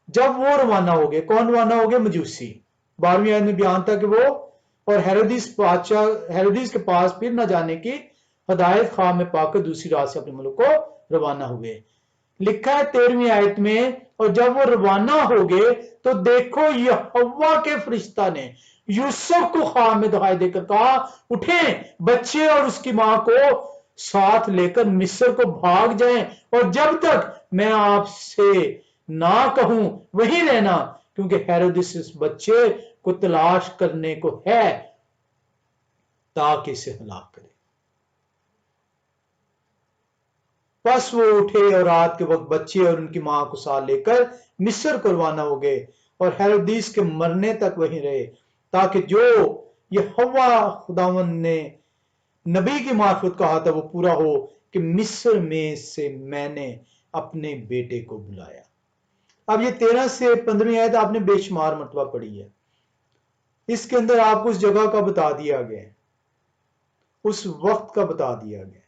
جب وہ روانہ ہو گئے، کون روانہ ہو گئے؟ مجوسی۔ 12ویں آیت میں بیان تھا کہ وہ اور ہیرودیس کے پاس پھر نہ جانے کی ہدایت خواہ میں پا کر دوسری رات سے اپنے ملک کو روانہ ہوئے۔ لکھا ہے 13ویں آیت میں، اور جب وہ روانہ ہو گئے تو دیکھو یہوہ کے فرشتہ نے یوسف کو خواب میں دہائی دے کر کہا، اٹھیں، بچے اور اس کی ماں کو ساتھ لے کر مصر کو بھاگ جائیں، اور جب تک میں آپ سے نہ کہوں وہیں رہنا، کیونکہ ہیرودیس اس بچے کو تلاش کرنے کو ہے تاکہ اسے ہلاک کرے۔ پس وہ اٹھے اور رات کے وقت بچے اور ان کی ماں کو ساتھ لے کر مصر کو روانہ ہو گئے، اور ہیرودیس کے مرنے تک وہیں رہے، تاکہ جو یہوہ خداوند نے نبی کی معرفت کہا تھا وہ پورا ہو کہ مصر میں سے میں نے اپنے بیٹے کو بلایا۔ اب یہ 13 سے 15ویں آیت آپ نے بے شمار مرتبہ پڑھی ہے، اس کے اندر آپ کو اس جگہ کا بتا دیا گیا، اس وقت کا بتا دیا گیا۔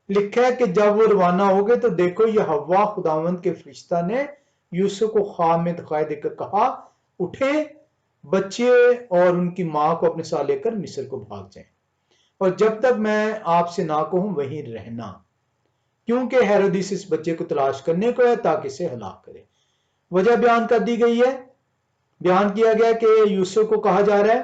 لکھا ہے کہ جب وہ روانہ ہو گئے تو دیکھو یہوہ خداوند کے فرشتہ نے یوسف کو خواب میں دکھائی دے کر کہا، اٹھیں، بچے اور ان کی ماں کو اپنے ساتھ لے کر مصر کو بھاگ جائیں، اور جب تک میں آپ سے نہ کہوں وہیں رہنا، کیونکہ ہیرودیس اس بچے کو تلاش کرنے کو ہے تاکہ اسے ہلاک کرے۔ وجہ بیان کر دی گئی ہے، بیان کیا گیا کہ یوسف کو کہا جا رہا ہے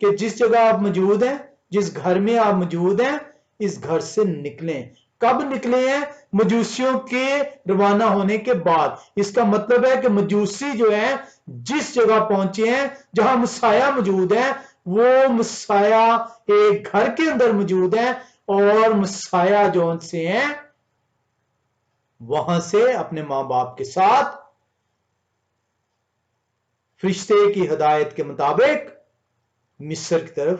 کہ جس جگہ آپ موجود ہیں، جس گھر میں آپ موجود ہیں، اس گھر سے نکلیں۔ کب نکلے ہیں؟ مجوسیوں کے روانہ ہونے کے بعد۔ اس کا مطلب ہے کہ مجوسی جو ہیں جس جگہ پہنچے ہیں جہاں مسیح موجود ہے، وہ مسیح ایک گھر کے اندر موجود ہے، اور مسیح جو ان سے ہیں وہاں سے اپنے ماں باپ کے ساتھ فرشتے کی ہدایت کے مطابق مصر کی طرف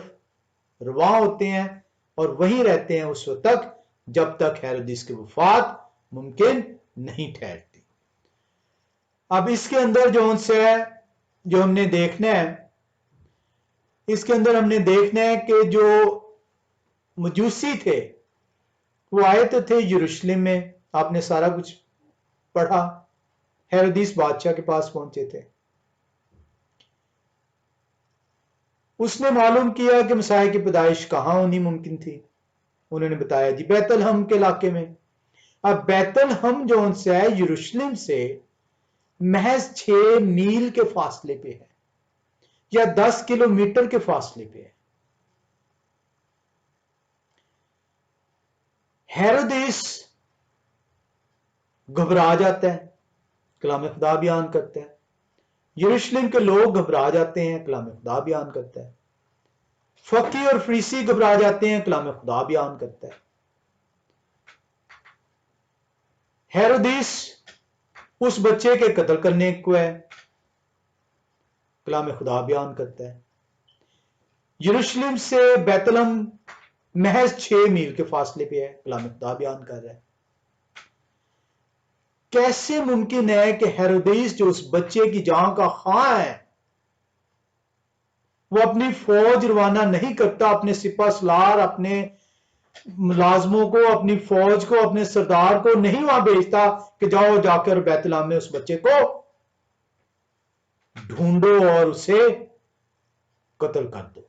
رواں ہوتے ہیں، اور وہیں رہتے ہیں اس وقت تک جب تک ہیرودیس کی وفات ممکن نہیں ٹھہرتی۔ اب اس کے اندر جو ان سے جو ہم نے دیکھنا ہے، اس کے اندر ہم نے دیکھنا ہے کہ جو مجوسی تھے وہ آئے تو تھے یروشلم میں، آپ نے سارا کچھ پڑھا، ہیرودیس بادشاہ کے پاس پہنچے تھے، اس نے معلوم کیا کہ مسیح کی پیدائش کہاں ہونی ممکن تھی، انہوں نے بتایا جی بیت الہم کے علاقے میں۔ اب بیت الہم جو ان سے ہے یروشلم سے محض 6 میل کے فاصلے پہ ہے، یا 10 کلومیٹر کے فاصلے پہ ہے۔ ہیرودیس گھبرا جاتا ہے، کلام خدا بیان کرتا ہے، یروشلم کے لوگ گھبرا جاتے ہیں، کلام خدا بیان کرتا ہے، فقی اور فریسی گھبرا جاتے ہیں، کلام خدا بیان کرتا ہے۔ ہیرودیس اس بچے کے قتل کرنے کو ہے، کلام خدا بیان کرتا ہے۔ یروشلم سے بیت الہم محض 6 میل کے فاصلے پہ ہے، کلام خدا بیان کر رہا ہے۔ کیسے ممکن ہے کہ ہیرودیس جو اس بچے کی جان کا خواہاں ہے وہ اپنی فوج روانہ نہیں کرتا، اپنے سپہ سالار، اپنے ملازموں کو، اپنی فوج کو، اپنے سردار کو نہیں وہاں بھیجتا کہ جاؤ جا کر بیت الحم میں اس بچے کو ڈھونڈو اور اسے قتل کر دو.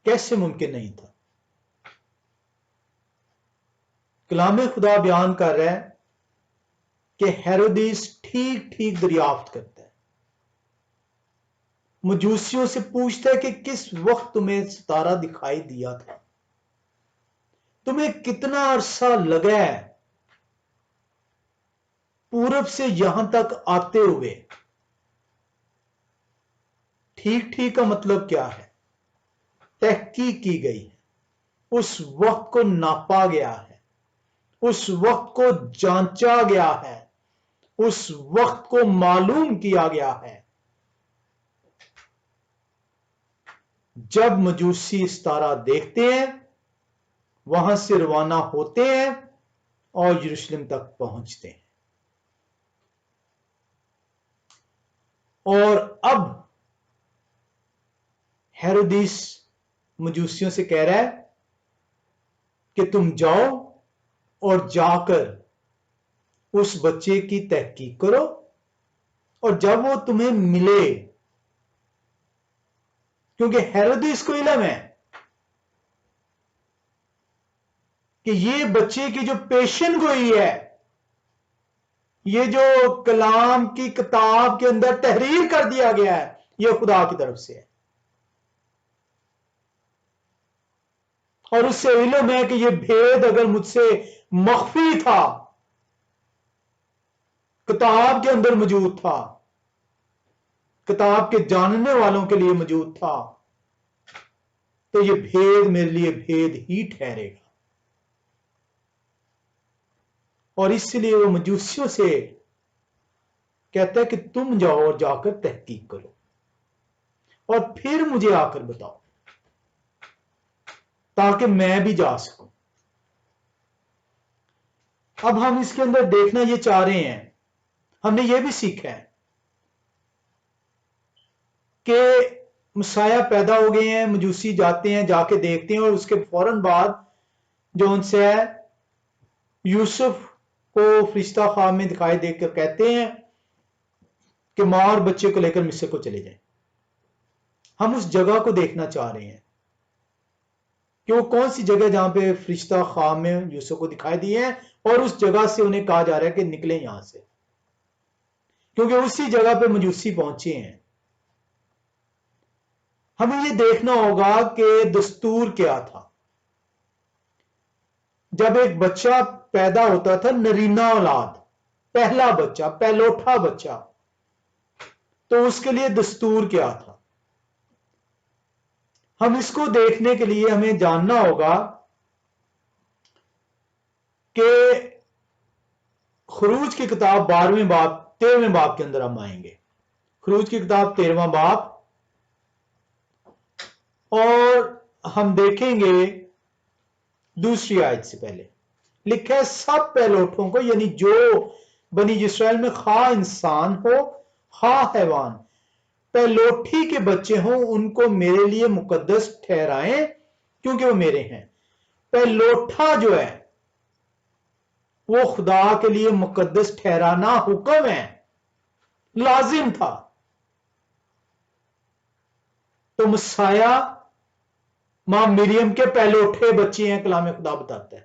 کیسے ممکن نہیں تھا؟ کلام خدا بیان کر رہا ہے کہ ہیرودیس ٹھیک ٹھیک دریافت کرتا ہے، مجوسیوں سے پوچھتا ہے کہ کس وقت تمہیں ستارہ دکھائی دیا تھا، تمہیں کتنا عرصہ لگا ہے پورب سے یہاں تک آتے ہوئے. ٹھیک ٹھیک کا مطلب کیا ہے؟ تحقیق کی گئی ہے، اس وقت کو ناپا گیا ہے، اس وقت کو جانچا گیا ہے، اس وقت کو معلوم کیا گیا ہے. جب مجوسی ستارہ دیکھتے ہیں وہاں سے روانہ ہوتے ہیں اور یروشلم تک پہنچتے ہیں. اور اب ہیرودیس مجوسیوں سے کہہ رہا ہے کہ تم جاؤ اور جا کر اس بچے کی تحقیق کرو، اور جب وہ تمہیں ملے، کیونکہ ہیرودیس کو علم ہے کہ یہ بچے کی جو پیشن گوئی ہے، یہ جو کلام کی کتاب کے اندر تحریر کر دیا گیا ہے، یہ خدا کی طرف سے ہے. اور اس سے علم ہے کہ یہ بھید اگر مجھ سے مخفی تھا، کتاب کے اندر موجود تھا، کتاب کے جاننے والوں کے لیے موجود تھا، تو یہ بھید میرے لیے بھید ہی ٹھہرے گا. اور اس لیے وہ مجوسیوں سے کہتا ہے کہ تم جاؤ اور جا کر تحقیق کرو اور پھر مجھے آ کر بتاؤ تاکہ میں بھی جا سکوں. اب ہم اس کے اندر دیکھنا یہ چاہ رہے ہیں، ہم نے یہ بھی سیکھا ہے کہ مسیح پیدا ہو گئے ہیں، مجوسی جاتے ہیں، جا کے دیکھتے ہیں، اور اس کے فوراً بعد جو ان سے ہے یوسف کو فرشتہ خواب میں دکھائی دے کر کہتے ہیں کہ ماں اور بچے کو لے کر مصر کو چلے جائیں. ہم اس جگہ کو دیکھنا چاہ رہے ہیں کہ وہ کون سی جگہ جہاں پہ فرشتہ خواب میں یوسف کو دکھائی دی ہے، اور اس جگہ سے انہیں کہا جا رہا ہے کہ نکلیں یہاں سے، کیونکہ اسی جگہ پہ مجوسی پہنچے ہیں. ہمیں یہ دیکھنا ہوگا کہ دستور کیا تھا. جب ایک بچہ پیدا ہوتا تھا، نرینا اولاد، پہلا بچہ، پہلوٹا بچہ، تو اس کے لیے دستور کیا تھا؟ ہم اس کو دیکھنے کے لیے ہمیں جاننا ہوگا کہ خروج کی کتاب 12ویں باب 13ویں باب کے اندر ہم آئیں گے. خروج کی کتاب 13واں باب، اور ہم دیکھیں گے دوسری آیت سے پہلے لکھا ہے سب پہلوٹوں کو، یعنی جو بنی اسرائیل میں خواہ انسان ہو خواہ حیوان، پہلوٹھی کے بچے ہوں، ان کو میرے لیے مقدس ٹھہرائیں کیونکہ وہ میرے ہیں. پہلوٹھا جو ہے وہ خدا کے لیے مقدس ٹھہرانا حکم ہے، لازم تھا. تو مسیح ماں مریم کے پہلوٹھے بچے ہیں، کلام خدا بتاتا ہے.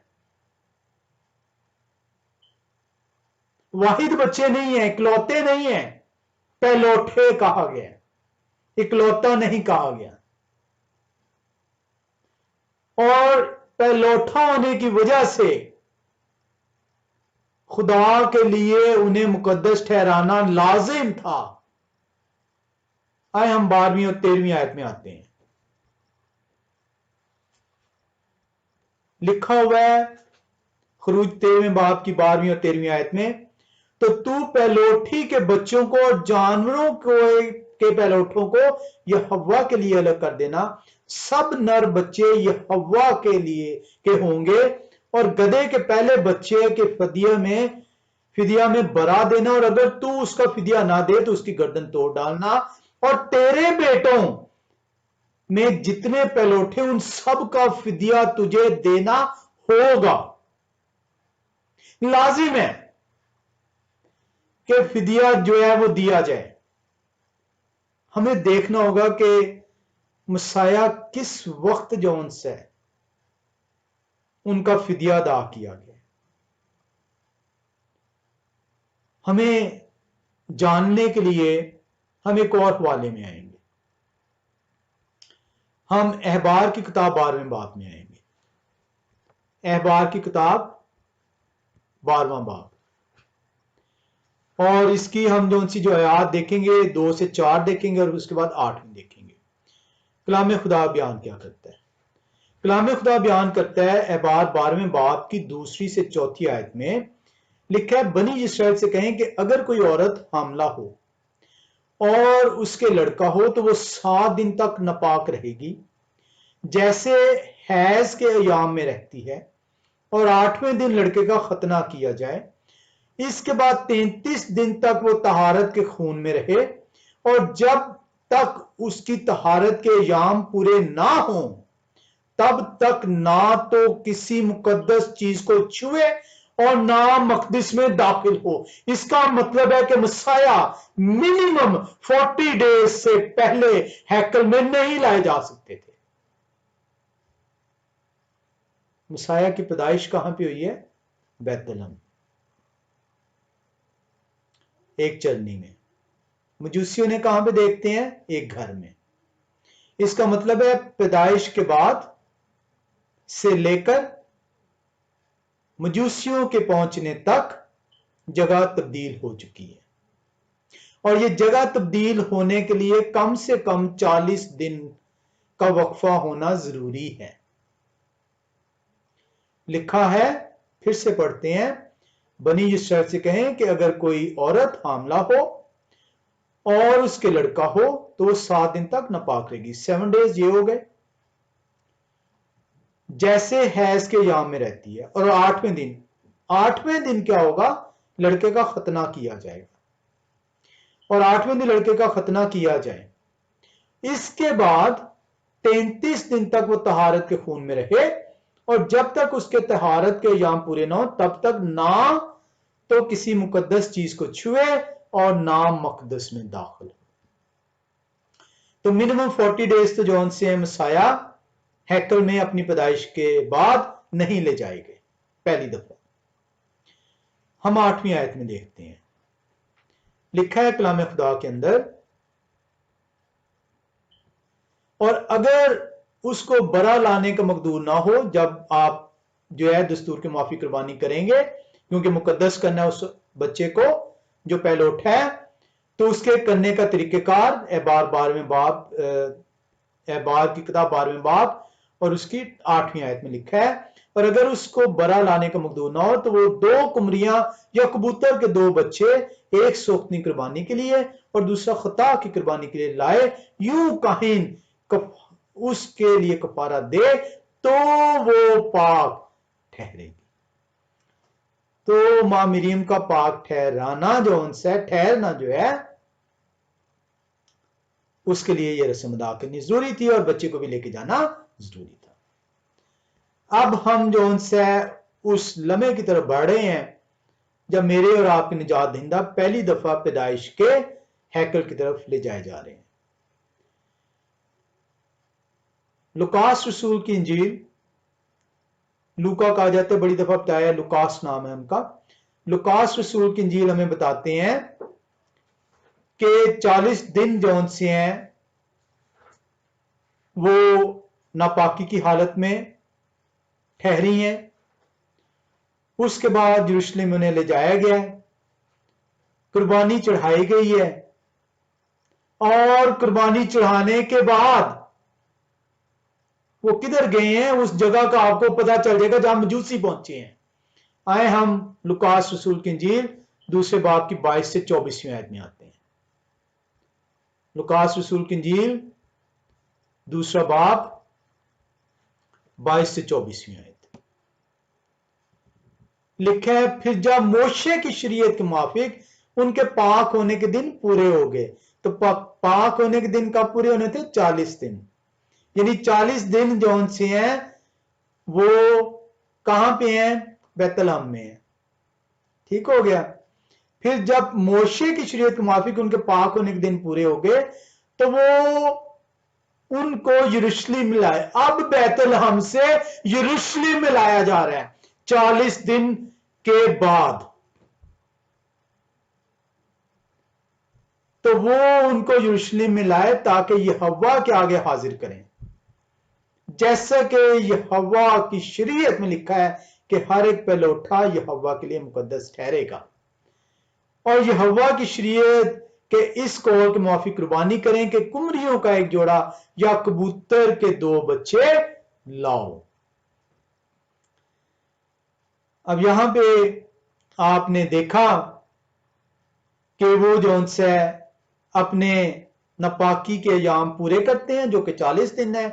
واحد بچے نہیں ہیں، اکلوتے نہیں ہیں، پہلوٹھے کہا گیا، اکلوتا نہیں کہا گیا. اور پہلوٹا ہونے کی وجہ سے خدا کے لیے انہیں مقدس ٹھہرانا لازم تھا. آئے ہم 12ویں اور 13ویں آیت میں آتے ہیں. لکھا ہوا ہے خروج 13ویں باب کی 12ویں اور 13ویں آیت میں، تو پہلوٹھی کے بچوں کو اور جانوروں کے پہلوٹوں کو یہوہ کے لیے الگ کر دینا. سب نر بچے یہوہ کے لیے کے ہوں گے، اور گدھے کے پہلے بچے کے فدیہ میں برا دینا، اور اگر تو اس کا فدیہ نہ دے تو اس کی گردن توڑ ڈالنا. اور تیرے بیٹوں में जितने पहलौठे उन सब का फिदिया तुझे देना होगा। लाजिम है कि फिदिया जो है वो दिया जाए। हमें देखना होगा कि मसाया किस वक्त जो उनसे उनका फिदिया अदा किया गया। हमें जानने के लिए हम एक और हवाले में आएंगे। हम अहबार की किताब 12वें बाब में आएंगे। अहबार की किताब 12वां बाब, और इसकी हम जो आयात देखेंगे 2 से 4 देखेंगे और उसके बाद 8 में देखेंगे। कलाम खुदा बयान क्या करता है? कलाम खुदा बयान करता है अहबार 12वें बाब की 2 से 4 आयत में लिखा है, बनी इस्राएल से कहें कि अगर कोई औरत हामला हो और उसके लड़का हो तो वो 7 दिन तक नापाक रहेगी, जैसे हैज के अयाम में रहती है, और 8वें दिन लड़के का खतना किया जाए। इसके बाद 33 दिन तक वो तहारत के खून में रहे, और जब तक उसकी तहारत के अयाम पूरे ना हो तब तक ना तो किसी मुकद्दस चीज को छुए और ना मकदस में दाखिल हो। इसका मतलब है कि मसाया मिनिमम 40 डेज से पहले हैकल में नहीं लाए जा सकते थे। मसाया की पैदाइश कहां पे हुई है? बैतलहम, एक चरनी में। मजूसियों ने कहां पे देखते हैं? एक घर में। इसका मतलब है पैदाइश के बाद से लेकर मजूसियों के पहुंचने तक जगह तब्दील हो चुकी है, और यह जगह तब्दील होने के लिए कम से कम 40 दिन का वक्फा होना जरूरी है। लिखा है, फिर से पढ़ते हैं, बनी इस्राएल से कहें कि अगर कोई औरत हामला हो और उसके लड़का हो तो वो 7 दिन तक नापाक रहेगी। 7 डेज ये हो गए, जैसे हैज के याम में रहती है। और 8वें दिन क्या होगा? लड़के का खतना किया जाएगा, और 8वें दिन लड़के का खतना किया जाए। इसके बाद 33 दिन तक वो तहारत के खून में रहे, और जब तक उसके तहारत के याम पूरे ना हो तब तक ना तो किसी मुकद्दस चीज को छुए और ना मकदस में दाखिल हो। तो मिनिमम 40 डेज तो जो उनसे मसाया हैकल में अपनी पैदाइश के बाद नहीं ले जाए गए पहली दफा। हम 8वीं आयत में देखते हैं, लिखा है कलाम खुदा के अंदर, और अगर उसको बरा लाने का मकदूर ना हो, जब आप जो है दस्तूर की माफी कुर्बानी करेंगे, क्योंकि मुकद्दस करना है उस बच्चे को जो पहलौठ है, तो उसके करने का तरीकेकार अहबार की किताब 12वें बाब और उसकी 8वीं आयत में लिखा है। और अगर उसको बरा लाने का मकदूर ना हो तो वो 2 कुमरियां या कबूतर के 2 बच्चे, एक सोख्तनी कुर्बानी के लिए और दूसरा खता की कुर्बानी के लिए लाए, यूं काहिन उसके लिए कफारा दे तो वो पाक ठहरेगी। तो मां मरियम का पाक ठहराना जो उनसे ठहरना जो है, उसके लिए यह रस्म अदा करनी जरूरी थी और बच्चे को भी लेके जाना जरूरी था। अब हम जो उनसे उस लम्हे की तरफ बढ़ रहे हैं जब मेरे और आपके निजात दहिंदा पहली दफा पैदाइश के हैकल की तरफ ले जाए जा रहे हैं। लुकास रसूल की इंजील, लूका कहा जाता है, बड़ी दफा बताया, लुकास नाम है उनका। लुकास रसूल की इंजील हमें बताते हैं कि 40 दिन जौन से हैं वो नापाकी की हालत में ठहरी हैं। उसके बाद यरूशलेम उन्हें ले जाया गया, कुर्बानी चढ़ाई गई है, और कुर्बानी चढ़ाने के बाद वो किधर गए हैं उस जगह का आपको पता चल जाएगा जहां मजूसी पहुंचे हैं। आए हम लुकास रसूल की इंजील 2 बाब की 22 से 24वीं आयत में आते हैं। लुकास रसूल की इंजील 2 बाब 22 से 24वीं आयत लिखा है, फिर जब मोशे की शरीयत के मुताबिक उनके पाक होने के दिन पूरे हो गए। तो पाक होने के दिन कब पूरे होने थे? 40 दिन। یعنی 40 دن جو ان سے ہیں وہ کہاں پہ ہیں؟ بیت لحم میں ہیں. ٹھیک ہو گیا. پھر جب موشے کی شریعت کے موافق ان کے پاک ہونے کے دن پورے ہو گئے تو وہ ان کو یروشلم میں لائے. اب بیت لحم سے یروشلم میں لایا جا رہا ہے 40 دن کے بعد. تو وہ ان کو یروشلم میں لائے تاکہ یہ ہوا کے آگے حاضر کریں. جیسا کہ یہ ہوا کی شریعت میں لکھا ہے کہ ہر ایک پہلے اٹھا یہ ہوا کے لیے مقدس ٹھہرے گا. اور یہ ہوا کی شریعت کہ اس قول کے موافق قربانی کریں کہ کمریوں کا ایک جوڑا یا کبوتر کے 2 بچے لاؤ. اب یہاں پہ آپ نے دیکھا کہ وہ جو ان سے اپنے ناپاکی کے ایام پورے کرتے ہیں جو کہ 40 دن ہے،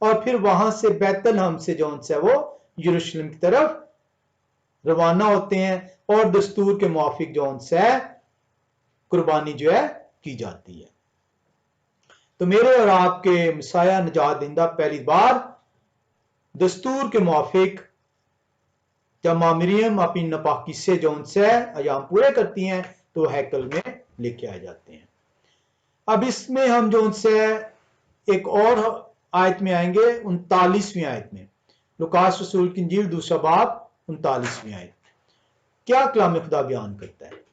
اور پھر وہاں سے بیت لحم سے جو ان سے وہ یروشلم کی طرف روانہ ہوتے ہیں اور دستور کے موافق جو ان سے قربانی جو ہے کی جاتی ہے. تو میرے اور آپ کے مسیح نجات دہندہ پہلی بار دستور کے موافق جب ماں مریم اپنی ناپاکی سے جو ان سے ایام پورے کرتی ہیں تو ہیکل میں لے کے آئے جاتے ہیں. اب اس میں ہم جو ان سے ایک اور آیت میں آئیں گے 39ویں آیت میں. لوکاس رسول کی انجیل 2 باب 39ویں آیت. کیا کلام خدا بیان کرتا ہے؟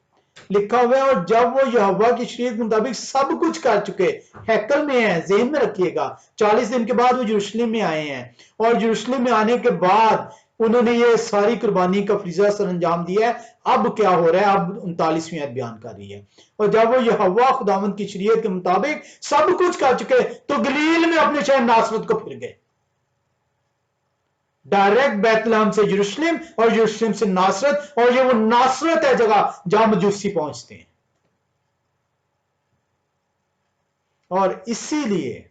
لکھا ہوا ہے اور جب وہ یہوہ کی شریعت کے مطابق سب کچھ کر چکے، ہیکل میں ہیں، ذہن میں رکھیے گا 40 دن کے بعد وہ یروشلم میں آئے ہیں، اور یروشلم میں آنے کے بعد انہوں نے یہ ساری قربانی کا فریضہ سر انجام دیا ہے. اب کیا ہو رہا ہے؟ اب 39ویں آیت بیان کر رہی ہے. اور جب وہ یہوہ خداوند کی شریعت کے مطابق سب کچھ کر چکے تو گلیل میں اپنے شہر ناصرت کو پھر گئے. ڈائریکٹ بیت لحم سے یروشلم اور یروشلم سے ناصرت، اور یہ وہ ناصرت ہے جگہ جہاں مجوسی پہنچتے ہیں. اور اسی لیے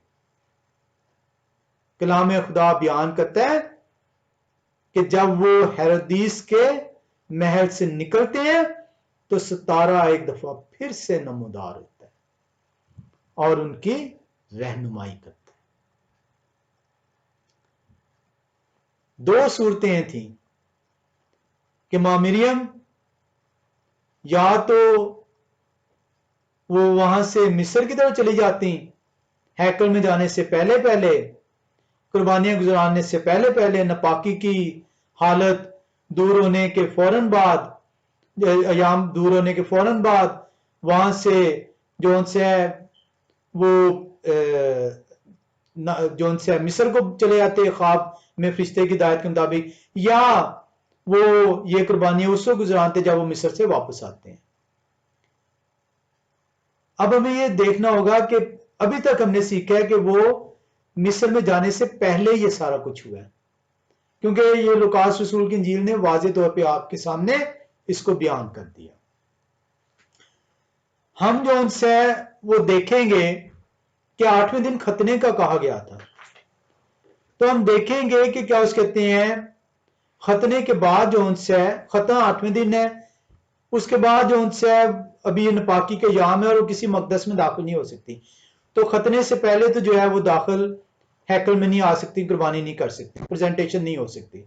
کلام خدا بیان کرتا ہے کہ جب وہ ہیرودیس کے محل سے نکلتے ہیں تو ستارہ ایک دفعہ پھر سے نمودار ہوتا ہے اور ان کی رہنمائی کرتا ہے. 2 صورتیں تھیں کہ ماں مریم یا تو وہ وہاں سے مصر کی طرف چلی جاتی ہیکل میں جانے سے پہلے پہلے، قربانیاں گزارنے سے پہلے پہلے، ناپاکی کی حالت دور ہونے کے فوراً بعد، ایام دور ہونے کے فوراً بعد وہاں سے جو ان سے وہ جو ان سے مصر کو چلے جاتے خواب میں فرشتے کی ہدایت کے مطابق، یا وہ یہ قربانیاں اس کو گزرانتے جب وہ مصر سے واپس آتے ہیں. اب ہمیں یہ دیکھنا ہوگا کہ ابھی تک ہم نے سیکھا ہے کہ وہ مصر میں جانے سے پہلے یہ سارا کچھ ہوا ہے، کیونکہ یہ لوکاس رسول کی انجیل نے واضح طور پہ آپ کے سامنے اس کو بیان کر دیا. ہم جو ان سے وہ دیکھیں گے کہ 8ویں دن ختنے کا کہا گیا تھا، تو ہم دیکھیں گے کہ کیا اس کہتے ہیں ختنے کے بعد جو ان سے ختنہ 8ویں دن ہے، اس کے بعد جو ان سے ابھی ناپاکی کے ایام ہے اور وہ کسی مقدس میں داخل نہیں ہو سکتی. تو ختنے سے پہلے تو جو ہے وہ داخل ہیکل میں نہیں آ سکتی، قربانی نہیں کر سکتی، پریزنٹیشن نہیں ہو سکتی.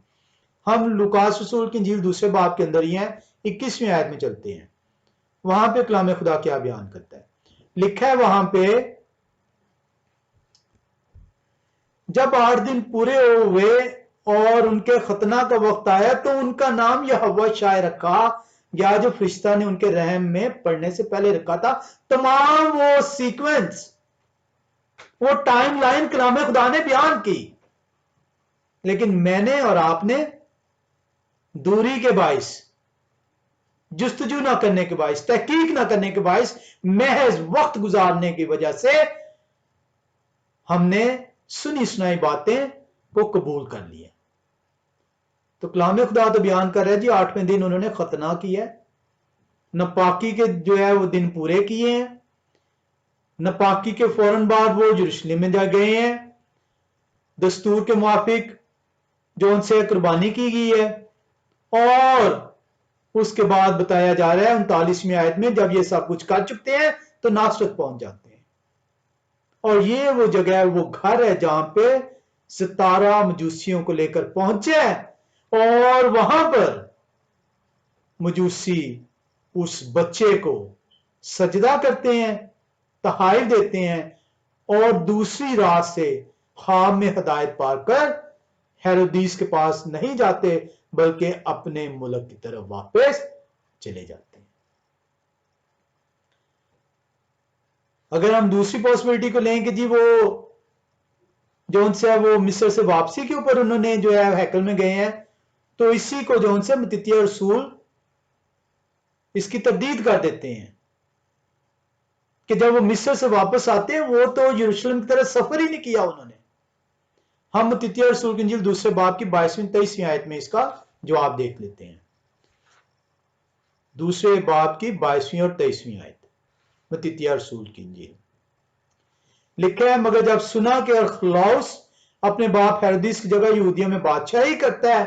ہم لوکاس رسول کی انجیل 2 باب کے اندر ہی ہیں، 21ویں آیت میں چلتے ہیں. وہاں پہ کلام خدا کیا بیان کرتا ہے؟ لکھا ہے وہاں پہ جب 8 دن پورے ہوئے اور ان کے ختنہ کا وقت آیا تو ان کا نام یہوہ شائع رکھا، یا جو فرشتہ نے ان کے رحم میں پڑھنے سے پہلے رکھا تھا. تمام وہ سیکوینس، وہ ٹائم لائن کلام خدا نے بیان کی، لیکن میں نے اور آپ نے دوری کے باعث، جستجو نہ کرنے کے باعث، تحقیق نہ کرنے کے باعث، محض وقت گزارنے کی وجہ سے ہم نے سنی سنائی باتیں کو قبول کر لیا. تو کلام خدا تو بیان کر رہا ہے جی 8ویں دن انہوں نے ختنہ کیا ہے، ناپاکی کے جو ہے وہ دن پورے کیے ہیں، ناپاکی کے فوراً بعد وہ یروشلم میں جا گئے ہیں، دستور کے موافق جو ان سے قربانی کی گئی ہے، اور اس کے بعد بتایا جا رہا ہے 39ویں آیت میں جب یہ سب کچھ کر چکتے ہیں تو ناصرت پہنچ جاتے ہیں. اور یہ وہ جگہ وہ گھر ہے جہاں پہ ستارہ مجوسیوں کو لے کر پہنچے اور وہاں پر مجوسی اس بچے کو سجدہ کرتے ہیں، تحائف دیتے ہیں اور دوسری رات سے خواب میں ہدایت پا کر ہیرودیس کے پاس نہیں جاتے بلکہ اپنے ملک کی طرف واپس چلے جاتے ہیں۔ اگر ہم دوسری پاسبلٹی کو لیں کہ جی وہ جو ان سے وہ مصر سے واپسی کے اوپر انہوں نے جو ہے ہیکل میں گئے ہیں، تو اسی کو جو ان سے متتیہ رسول اس کی تردید کر دیتے ہیں کہ جب وہ مصر سے واپس آتے ہیں وہ تو یروشلم کی طرف سفر ہی نہیں کیا انہوں نے۔ ہم متتیہ رسول کی انجیل دوسرے باب کی 22ویں 23ویں آیت میں اس کا جواب دیکھ لیتے ہیں۔ دوسرے باب کی 22ویں اور 23ویں آیت متتیہ رسول کی انجیل لکھا ہے، مگر جب سنا کہ ارخلاؤس اپنے باپ ہیرودیس کی جگہ یہودیوں میں بادشاہی کرتا ہے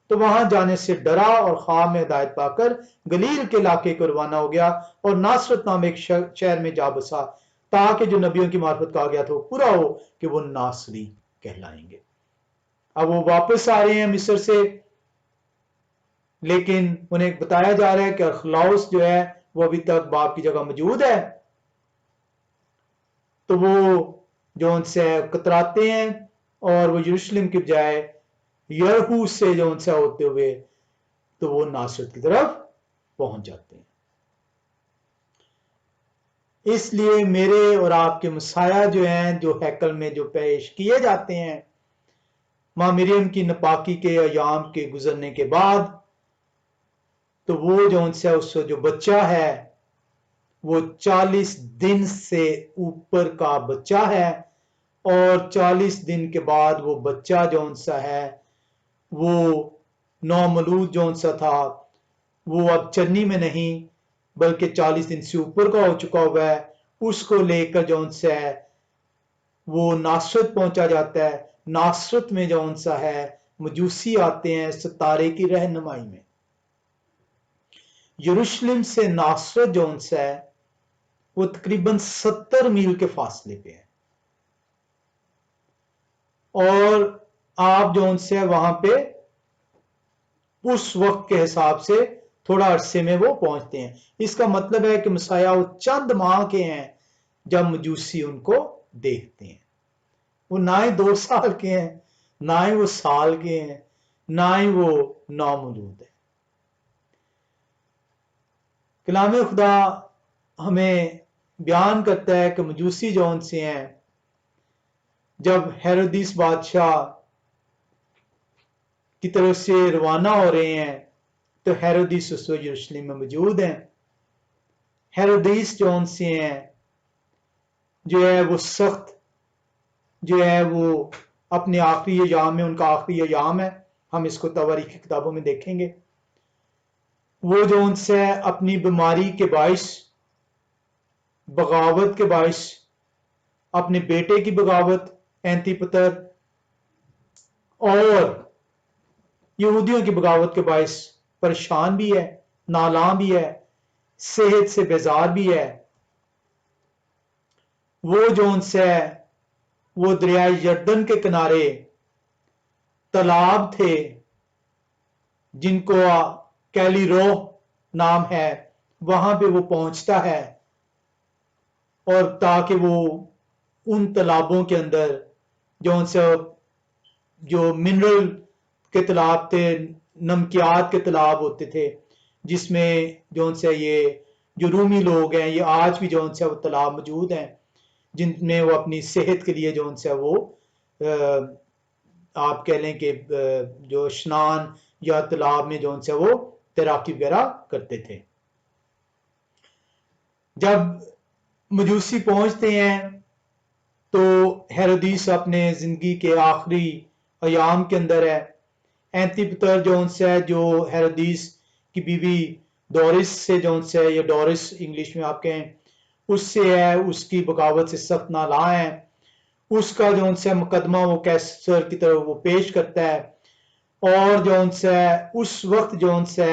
تو وہاں جانے سے ڈرا اور خواب میں ہدایت پا کر گلیل کے علاقے کو روانہ ہو گیا اور ناصرت نام ایک شہر میں جا بسا تاکہ جو نبیوں کی معرفت کہا گیا تھا وہ پورا ہو کہ وہ ناصری کہلائیں گے۔ اب وہ واپس آ رہے ہیں مصر سے، لیکن انہیں بتایا جا رہا ہے کہ ارخلاؤس جو ہے وہ ابھی تک باپ کی جگہ موجود ہے، تو وہ جو ان سے کتراتے ہیں اور وہ یروشلم کی بجائے یرہو سے جو ان سے ہوتے ہوئے تو وہ ناصرت کی طرف پہنچ جاتے ہیں۔ اس لیے میرے اور آپ کے مسایہ جو ہیں جو ہیکل میں جو پیش کیے جاتے ہیں ماں مریم کی نپاکی کے ایام کے گزرنے کے بعد، تو وہ جو ان سے اس جو بچہ ہے وہ 40 دن سے اوپر کا بچہ ہے اور 40 دن کے بعد وہ بچہ جو ان سا ہے وہ نومولود جو ان سا تھا وہ اب چرنی میں نہیں بلکہ 40 دن سے اوپر کا ہو چکا ہوا ہے، اس کو لے کر جو ان سے ہے وہ ناصرت پہنچا جاتا ہے۔ ناصرت میں جو ان سا ہے مجوسی آتے ہیں ستارے کی رہنمائی میں۔ یروشلم سے ناصرت جو ان سے ہے وہ تقریباً 70 میل کے فاصلے پہ ہے، اور آپ جو ان سے وہاں پہ اس وقت کے حساب سے تھوڑا عرصے میں وہ پہنچتے ہیں۔ اس کا مطلب ہے کہ مسیح وہ چند ماہ کے ہیں جب مجوسی ان کو دیکھتے ہیں۔ وہ نہ ہی 2 سال کے ہیں، نہ ہی وہ سال کے ہیں، نہ ہی وہ نامولود ہے۔ کلام خدا ہمیں بیان کرتا ہے کہ مجوسی جو ان سے ہیں جب ہیرودیس بادشاہ کی طرف سے روانہ ہو رہے ہیں تو ہیرودیس اس وقت یروشلم میں موجود ہیں۔ ہیرودیس جو ان سے ہیں جو ہے وہ سخت جو ہے وہ اپنے آخری ایام میں، ان کا آخری ایام ہے، ہم اس کو تواریخ کی کتابوں میں دیکھیں گے۔ وہ جو ان سے اپنی بیماری کے باعث، بغاوت کے باعث، اپنے بیٹے کی بغاوت اینتی پتر اور یہودیوں کی بغاوت کے باعث پریشان بھی ہے، نالاں بھی ہے، صحت سے بیزار بھی ہے۔ وہ جو ان سے وہ دریائے یردن کے کنارے تالاب تھے جن کو کیلی روح نام ہے، وہاں پہ وہ پہنچتا ہے اور تاکہ وہ ان تالابوں کے اندر جو ان سے جو منرل کے تالاب تھے، نمکیات کے تالاب ہوتے تھے، جس میں جو ان سے یہ جو رومی لوگ ہیں یہ آج بھی جو ان سے وہ تالاب موجود ہیں جن میں وہ اپنی صحت کے لیے جو ان سے وہ آپ کہہ لیں کہ جو اشنان یا تالاب میں جو ان سے وہ تیراکی وغیرہ کرتے تھے۔ جب مجوسی پہنچتے ہیں تو ہیرودیس اپنے زندگی کے آخری ایام کے اندر ہے۔ اینتی پتر جو ان سے ہے جو ہیرودیس کی بیوی ڈورس سے جو ان سے ہے، یا ڈورس انگلش میں آپ کہیں، اس سے ہے، اس کی بغاوت سے سخت نالاں ہے، اس کا جو ان سے مقدمہ وہ کیسر کی طرف وہ پیش کرتا ہے، اور جو ان سے اس وقت جو ان سے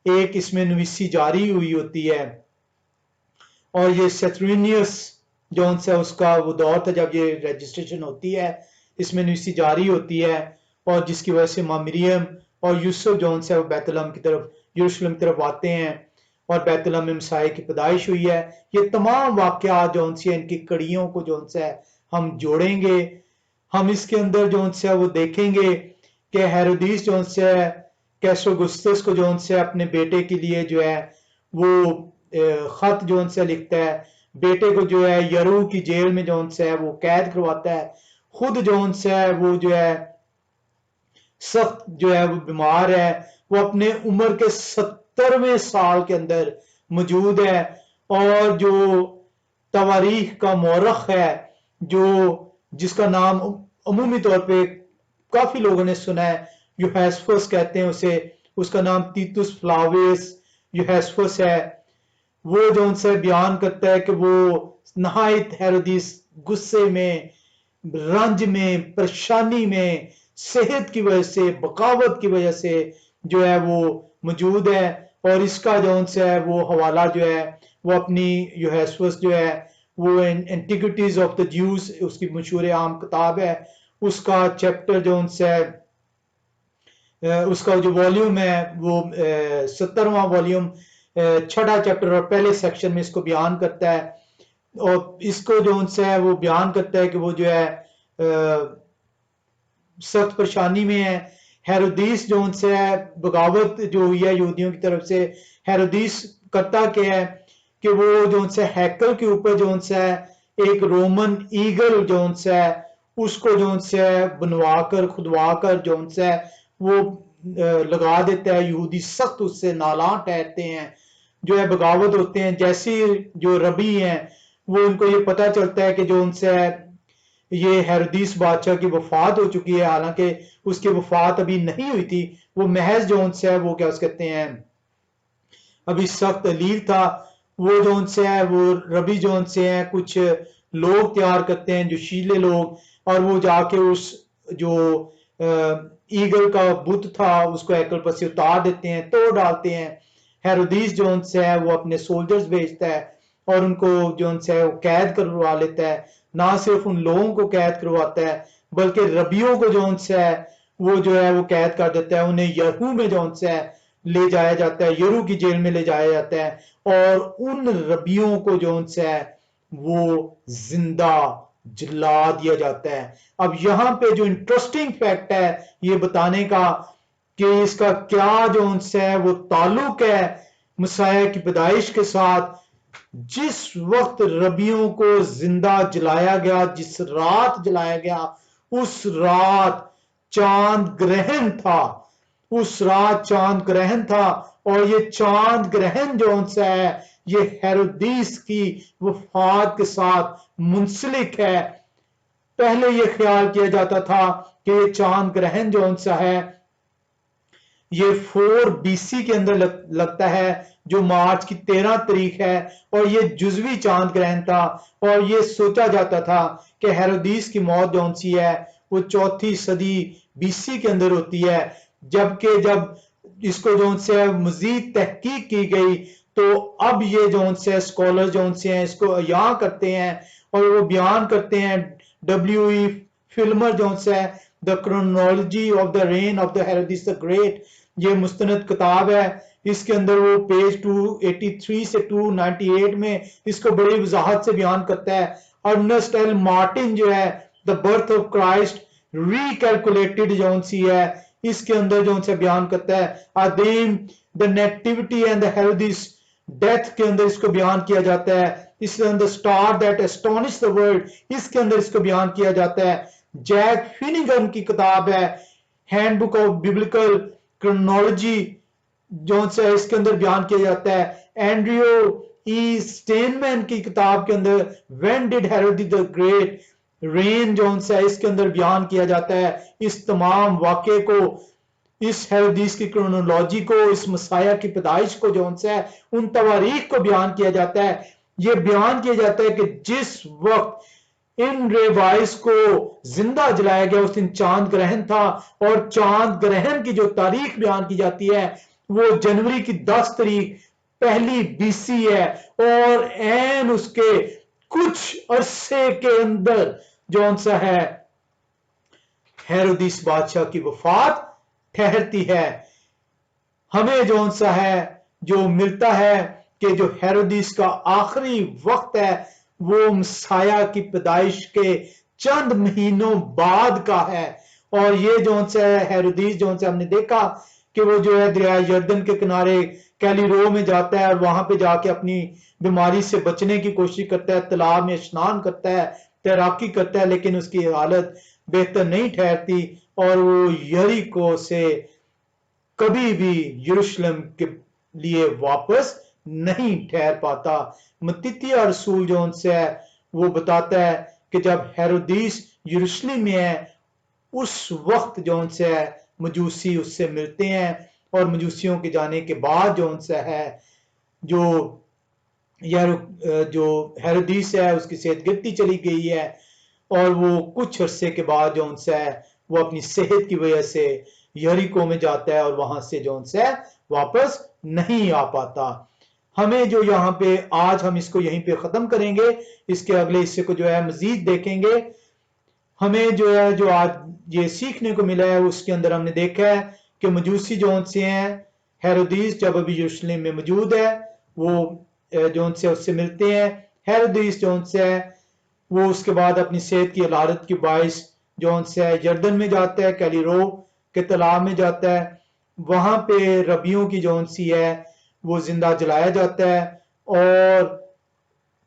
ایک اس میں نویسی جاری ہوئی ہوتی ہے اور یہ سیترینیس जौन सा उसका वो दौर था जब ये रजिस्ट्रेशन होती है, इसमें नवीसी जारी होती है, और जिसकी वजह से मां मरियम और यूसुफ जौन सा वो बैतलहम की तरफ, यरूशलेम की तरफ आते हैं और बैतलहम में मसाए की पैदाइश हुई है। ये तमाम वाकयात जौन सी है, इनकी कड़ियों को जौन सा है हम जोड़ेंगे। हम इसके अंदर जौन सा वो देखेंगे कि हेरोदीस जौन सा है कैसर अगुस्तस को जौन सा अपने बेटे के लिए जो है वो खत जौन सा लिखता है, बेटे को जो है यरू की जेल में जौन सा है वो कैद करवाता है, खुद जौन सा है वो जो है सख्त जो है वो बीमार है, वो अपने उम्र के 70वें साल के अंदर मौजूद है। और जो तवारीख का मौरख है, जो जिसका नाम अमूमी तौर पे काफी लोगों ने सुना है, यूहेस्फस कहते हैं उसे, उसका नाम तीतुस फ्लावियस यूहेस्फस है। वो जो उनसे बयान करता है कि वो नहायत हेरोदिस गुस्से में, रंज में, परेशानी में, सेहत की वजह से, बगावत की वजह से जो है वो मौजूद है। और इसका जो उनसे है वो हवाला जो है वो अपनी यूहेस्फस जो है वो एंटिक्विटीज ऑफ द ज्यूज, उसकी मशहूर आम किताब है, उसका चैप्टर जो उनसे उसका जो वॉल्यूम है वो 70वां वॉल्यूम, छठा चैप्टर और पहले सेक्शन में इसको बयान करता है। और इसको जो उनसे है वो बयान करता है कि वो जो है सख्त परेशानी में है। हेरोदीस जो उनसे है बगावत जो हुई है यहूदियों की तरफ से, हेरोदीस करता क्या है कि वो जो उनसे हैकल के ऊपर जो उनसे है एक रोमन ईगल जो उनसे है उसको जो उनसे है बनवा कर खुदवा कर जो उनसे है वो लगा देता है। यहूदी सख्त उससे नाला ठहरते हैं, जो है बगावत होते हैं। जैसी जो रबी हैं वो उनको ये पता चलता है कि जो उनसे ये हेरोदीस बादशाह की वफात हो चुकी है, हालांकि उसकी वफात अभी नहीं हुई थी, वो महज जो उनसे है वो क्या कहते हैं अभी सख्त अलील था। वो जो उनसे है वो रबी जो उनसे है कुछ लोग तैयार करते हैं जो शीले लोग, और वो जाके उस जो ईगल का बुत था उसको एकल पर से उतार देते हैं, तोड़ डालते हैं। हेरोदीस जो उनसे है वो अपने सोल्जर्स भेजता है और उनको जो उनसे है वो कैद करवा लेता है। ना सिर्फ उन लोगों को कैद करवाता है बल्कि रबियों को जो उनसे है वो कैद कर देता है। उन्हें यहू में जो उनसे है ले जाया जाता है, यरू की जेल में ले जाया जाता है और उन रबियों को जो उनसे है वो जिंदा जला दिया जाता है। अब यहां पे जो इंटरेस्टिंग फैक्ट है ये बताने का कि इसका क्या जो उनसे है वो ताल्लुक है मसाया की पैदाइश के साथ। जिस वक्त रबियों को जिंदा जलाया गया, जिस रात जलाया गया, उस रात चांद ग्रहण था, उस रात चांद ग्रहण था। और ये चांद ग्रहण जो उनसे है ये हेरोदीस की वफात के साथ मुंसलिक है। पहले ये ख्याल किया जाता था कि ये चांद ग्रहण जो उनसा है ये 4 BC के अंदर लगता है, जो मार्च की 13 तारीख है, और ये जुजवी चांद ग्रहण था। और ये सोचा जाता था कि हेरोदीस की मौत जो सी है वो 4वीं सदी BC के अंदर होती है। जबकि जब इसको जो से मजीद तहकीक की गई तो अब ये जो से स्कॉलर जो से हैं इसको यहाँ करते हैं और वो बयान करते हैं। W.E. फिल्मर जो से the chronology of the rain of the Herod the great, ये मुस्तनद किताब है। इसके अंदर वो पेज 283 से 298 में इसको बड़ी वजाहत से बयान करता है। अर्नेस्ट एल मार्टिन जो है द बर्थ ऑफ क्राइस्ट रिकैलकुलेटेड जो सी है इसके अंदर जो से बयान करता है। आदिम the nativity and the Herod death के अंदर इसको बयान किया जाता है। इसके अंदर star that astonish the world, इसके अंदर इसको बयान किया जाता है। जैक फिनिगन की किताब है हैंडबुक ऑफ बिब्लिकल क्रोनोलॉजी जो से इसके अंदर बयान किया जाता है। एंड्रियो ई स्टेनमैन की किताब के अंदर when did Herod the great rain जो है इसके अंदर बयान किया जाता है। इस तमाम वाक़े को, इस हेरोदीस की क्रोनोलॉजी को, इस मसाया की पैदाइश को जो है उन तवारीख को बयान किया जाता है। ये बयान किया जाता है कि जिस वक्त इन रेवाइस को जिंदा जलाया गया उस दिन चांद ग्रहण था, और चांद ग्रहण की जो तारीख बयान की जाती है वो जनवरी की 10 तारीख पहली BC है। और एन उसके कुछ अरसे के अंदर जौन सा है हेरोदिस बादशाह की वफात ठहरती है। हमें जौन सा है जो मिलता है कि जो हेरोदिस का आखिरी वक्त है वो मसाया की पैदाइश के चंद महीनों बाद का है। और ये जौन सा है हेरोदिस जौन सा हमने देखा कि वो जो है दरिया यर्दन के किनारे कैलिरो में जाता है और वहां पे जाके अपनी बीमारी से बचने की कोशिश करता है, तालाब में स्नान करता है, तैराकी करता है, लेकिन उसकी हालत बेहतर नहीं ठहरती और वो यरीको से कभी भी यरूशलेम के लिए वापस नहीं ठहर पाता। मत्तित्याह रसूल जो उनसे है वो बताता है कि जब हेरोदिस यरूशलेम में है उस वक्त जो उनसे है मजूसी उससे मिलते हैं और मजूसियों के जाने के बाद जो उनसे है जो जो हेरोदिस है उसकी सेहत गिरती चली गई है और वो कुछ अरसे के बाद जो उनसे है वो अपनी सेहत की वजह से यरीको में जाता है और वहां से जो उनसे वापस नहीं आ पाता। हमें जो यहाँ पे आज हम इसको यहीं पे खत्म करेंगे, इसके अगले हिस्से को जो है मजीद देखेंगे। हमें जो है जो आज ये सीखने को मिला है उसके अंदर हमने देखा है कि मजूसी जो से हैं हेरोदिस जब अभी यरूशलेम में मौजूद है वो जो से उससे मिलते हैं। हेरोदिस जो से है वो उसके बाद अपनी सेहत की हालत की बाइस जो से है यर्दन में जाता है, कैलिरो के तालाब में जाता है, वहां पे रबियों की जो सी है वो जिंदा जलाया जाता है और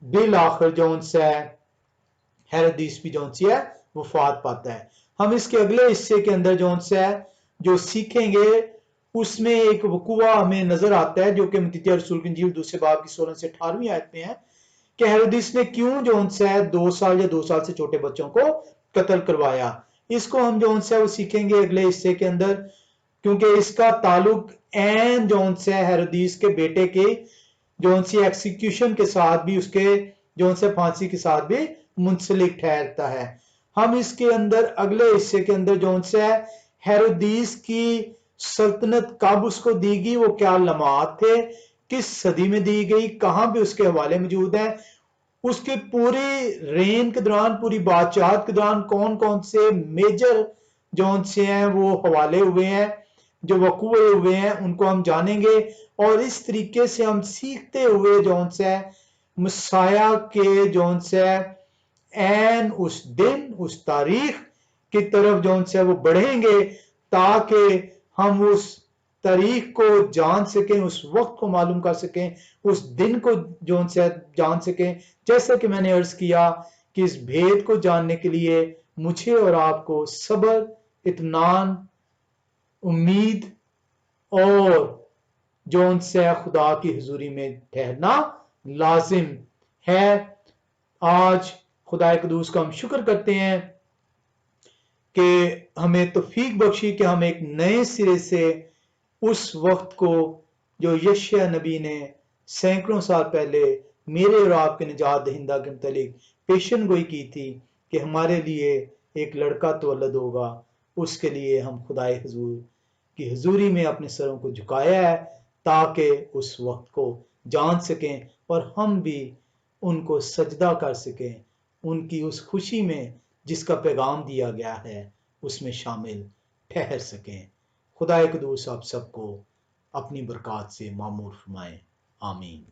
बिल आखिर जो से है हेरोदिस भी जो सी है वफात पाता है। हम इसके अगले हिस्से के अंदर जो से है जो सीखेंगे उसमें एक वकुआ हमें नजर आता है जो कि मत्तित्याह रसूल की इंजील दूसरे बाब की 16 से 18वीं आयत में है कि हेरोदिस ने क्यों जो उनसे 2 साल या 2 साल से छोटे बच्चों को कत्ल करवाया। इसको हम जो उनसे वो सीखेंगे अगले हिस्से के अंदर, क्योंकि इसका ताल्लुक एन जो उनसे हेरोदिस के बेटे के जो उनसी एक्सिक्यूशन के साथ भी उसके जो उनसे फांसी के साथ भी मुंसलिक ठहरता है। हम इसके अंदर अगले हिस्से के अंदर जो उनसे हेरोदिस की सल्तनत कब उसको दी गई, वो क्या लम्हात थे, किस सदी में दी गई, कहां पे उसके हवाले मौजूद हैं, उसके पूरी रेन के दौरान पूरी बादशाहत के दौरान कौन कौन से मेजर जो से हैं वो हवाले हुए हैं, जो वकूए हुए हैं उनको हम जानेंगे। और इस तरीके से हम सीखते हुए जो से मसाया के जो से एन उस दिन उस तारीख की तरफ जो से वो बढ़ेंगे ताकि हम उस तारीख को जान सकें, उस वक्त को मालूम कर सकें, उस दिन को जो से जान सकें। जैसा कि मैंने अर्ज किया कि इस भेद को जानने के लिए मुझे और आपको सब्र, इत्मीनान, उम्मीद और जो उनसे खुदा की हुजूरी में ठहरना लाजिम है। आज खुदा कदूस का हम शुक्र करते हैं कि हमें तौफीक बख्शी कि हम एक नए सिरे से उस वक्त को जो यशायाह नबी ने सैकड़ों साल पहले मेरे और आपके निजात दहिंदा के मुतालिक पेशन गोई की थी कि हमारे लिए एक लड़का तवल्लद होगा, उसके लिए हम खुदाए हुजूर की हुजूरी में अपने सरों को झुकाया है ताकि उस वक्त को जान सकें और हम भी उनको सजदा कर सकें, उनकी उस खुशी में जिसका पैगाम दिया गया है उसमें शामिल ठहर सकें। खुदाए कदूस आप सबको अपनी बरकत से मामूर फरमाए। आमीन।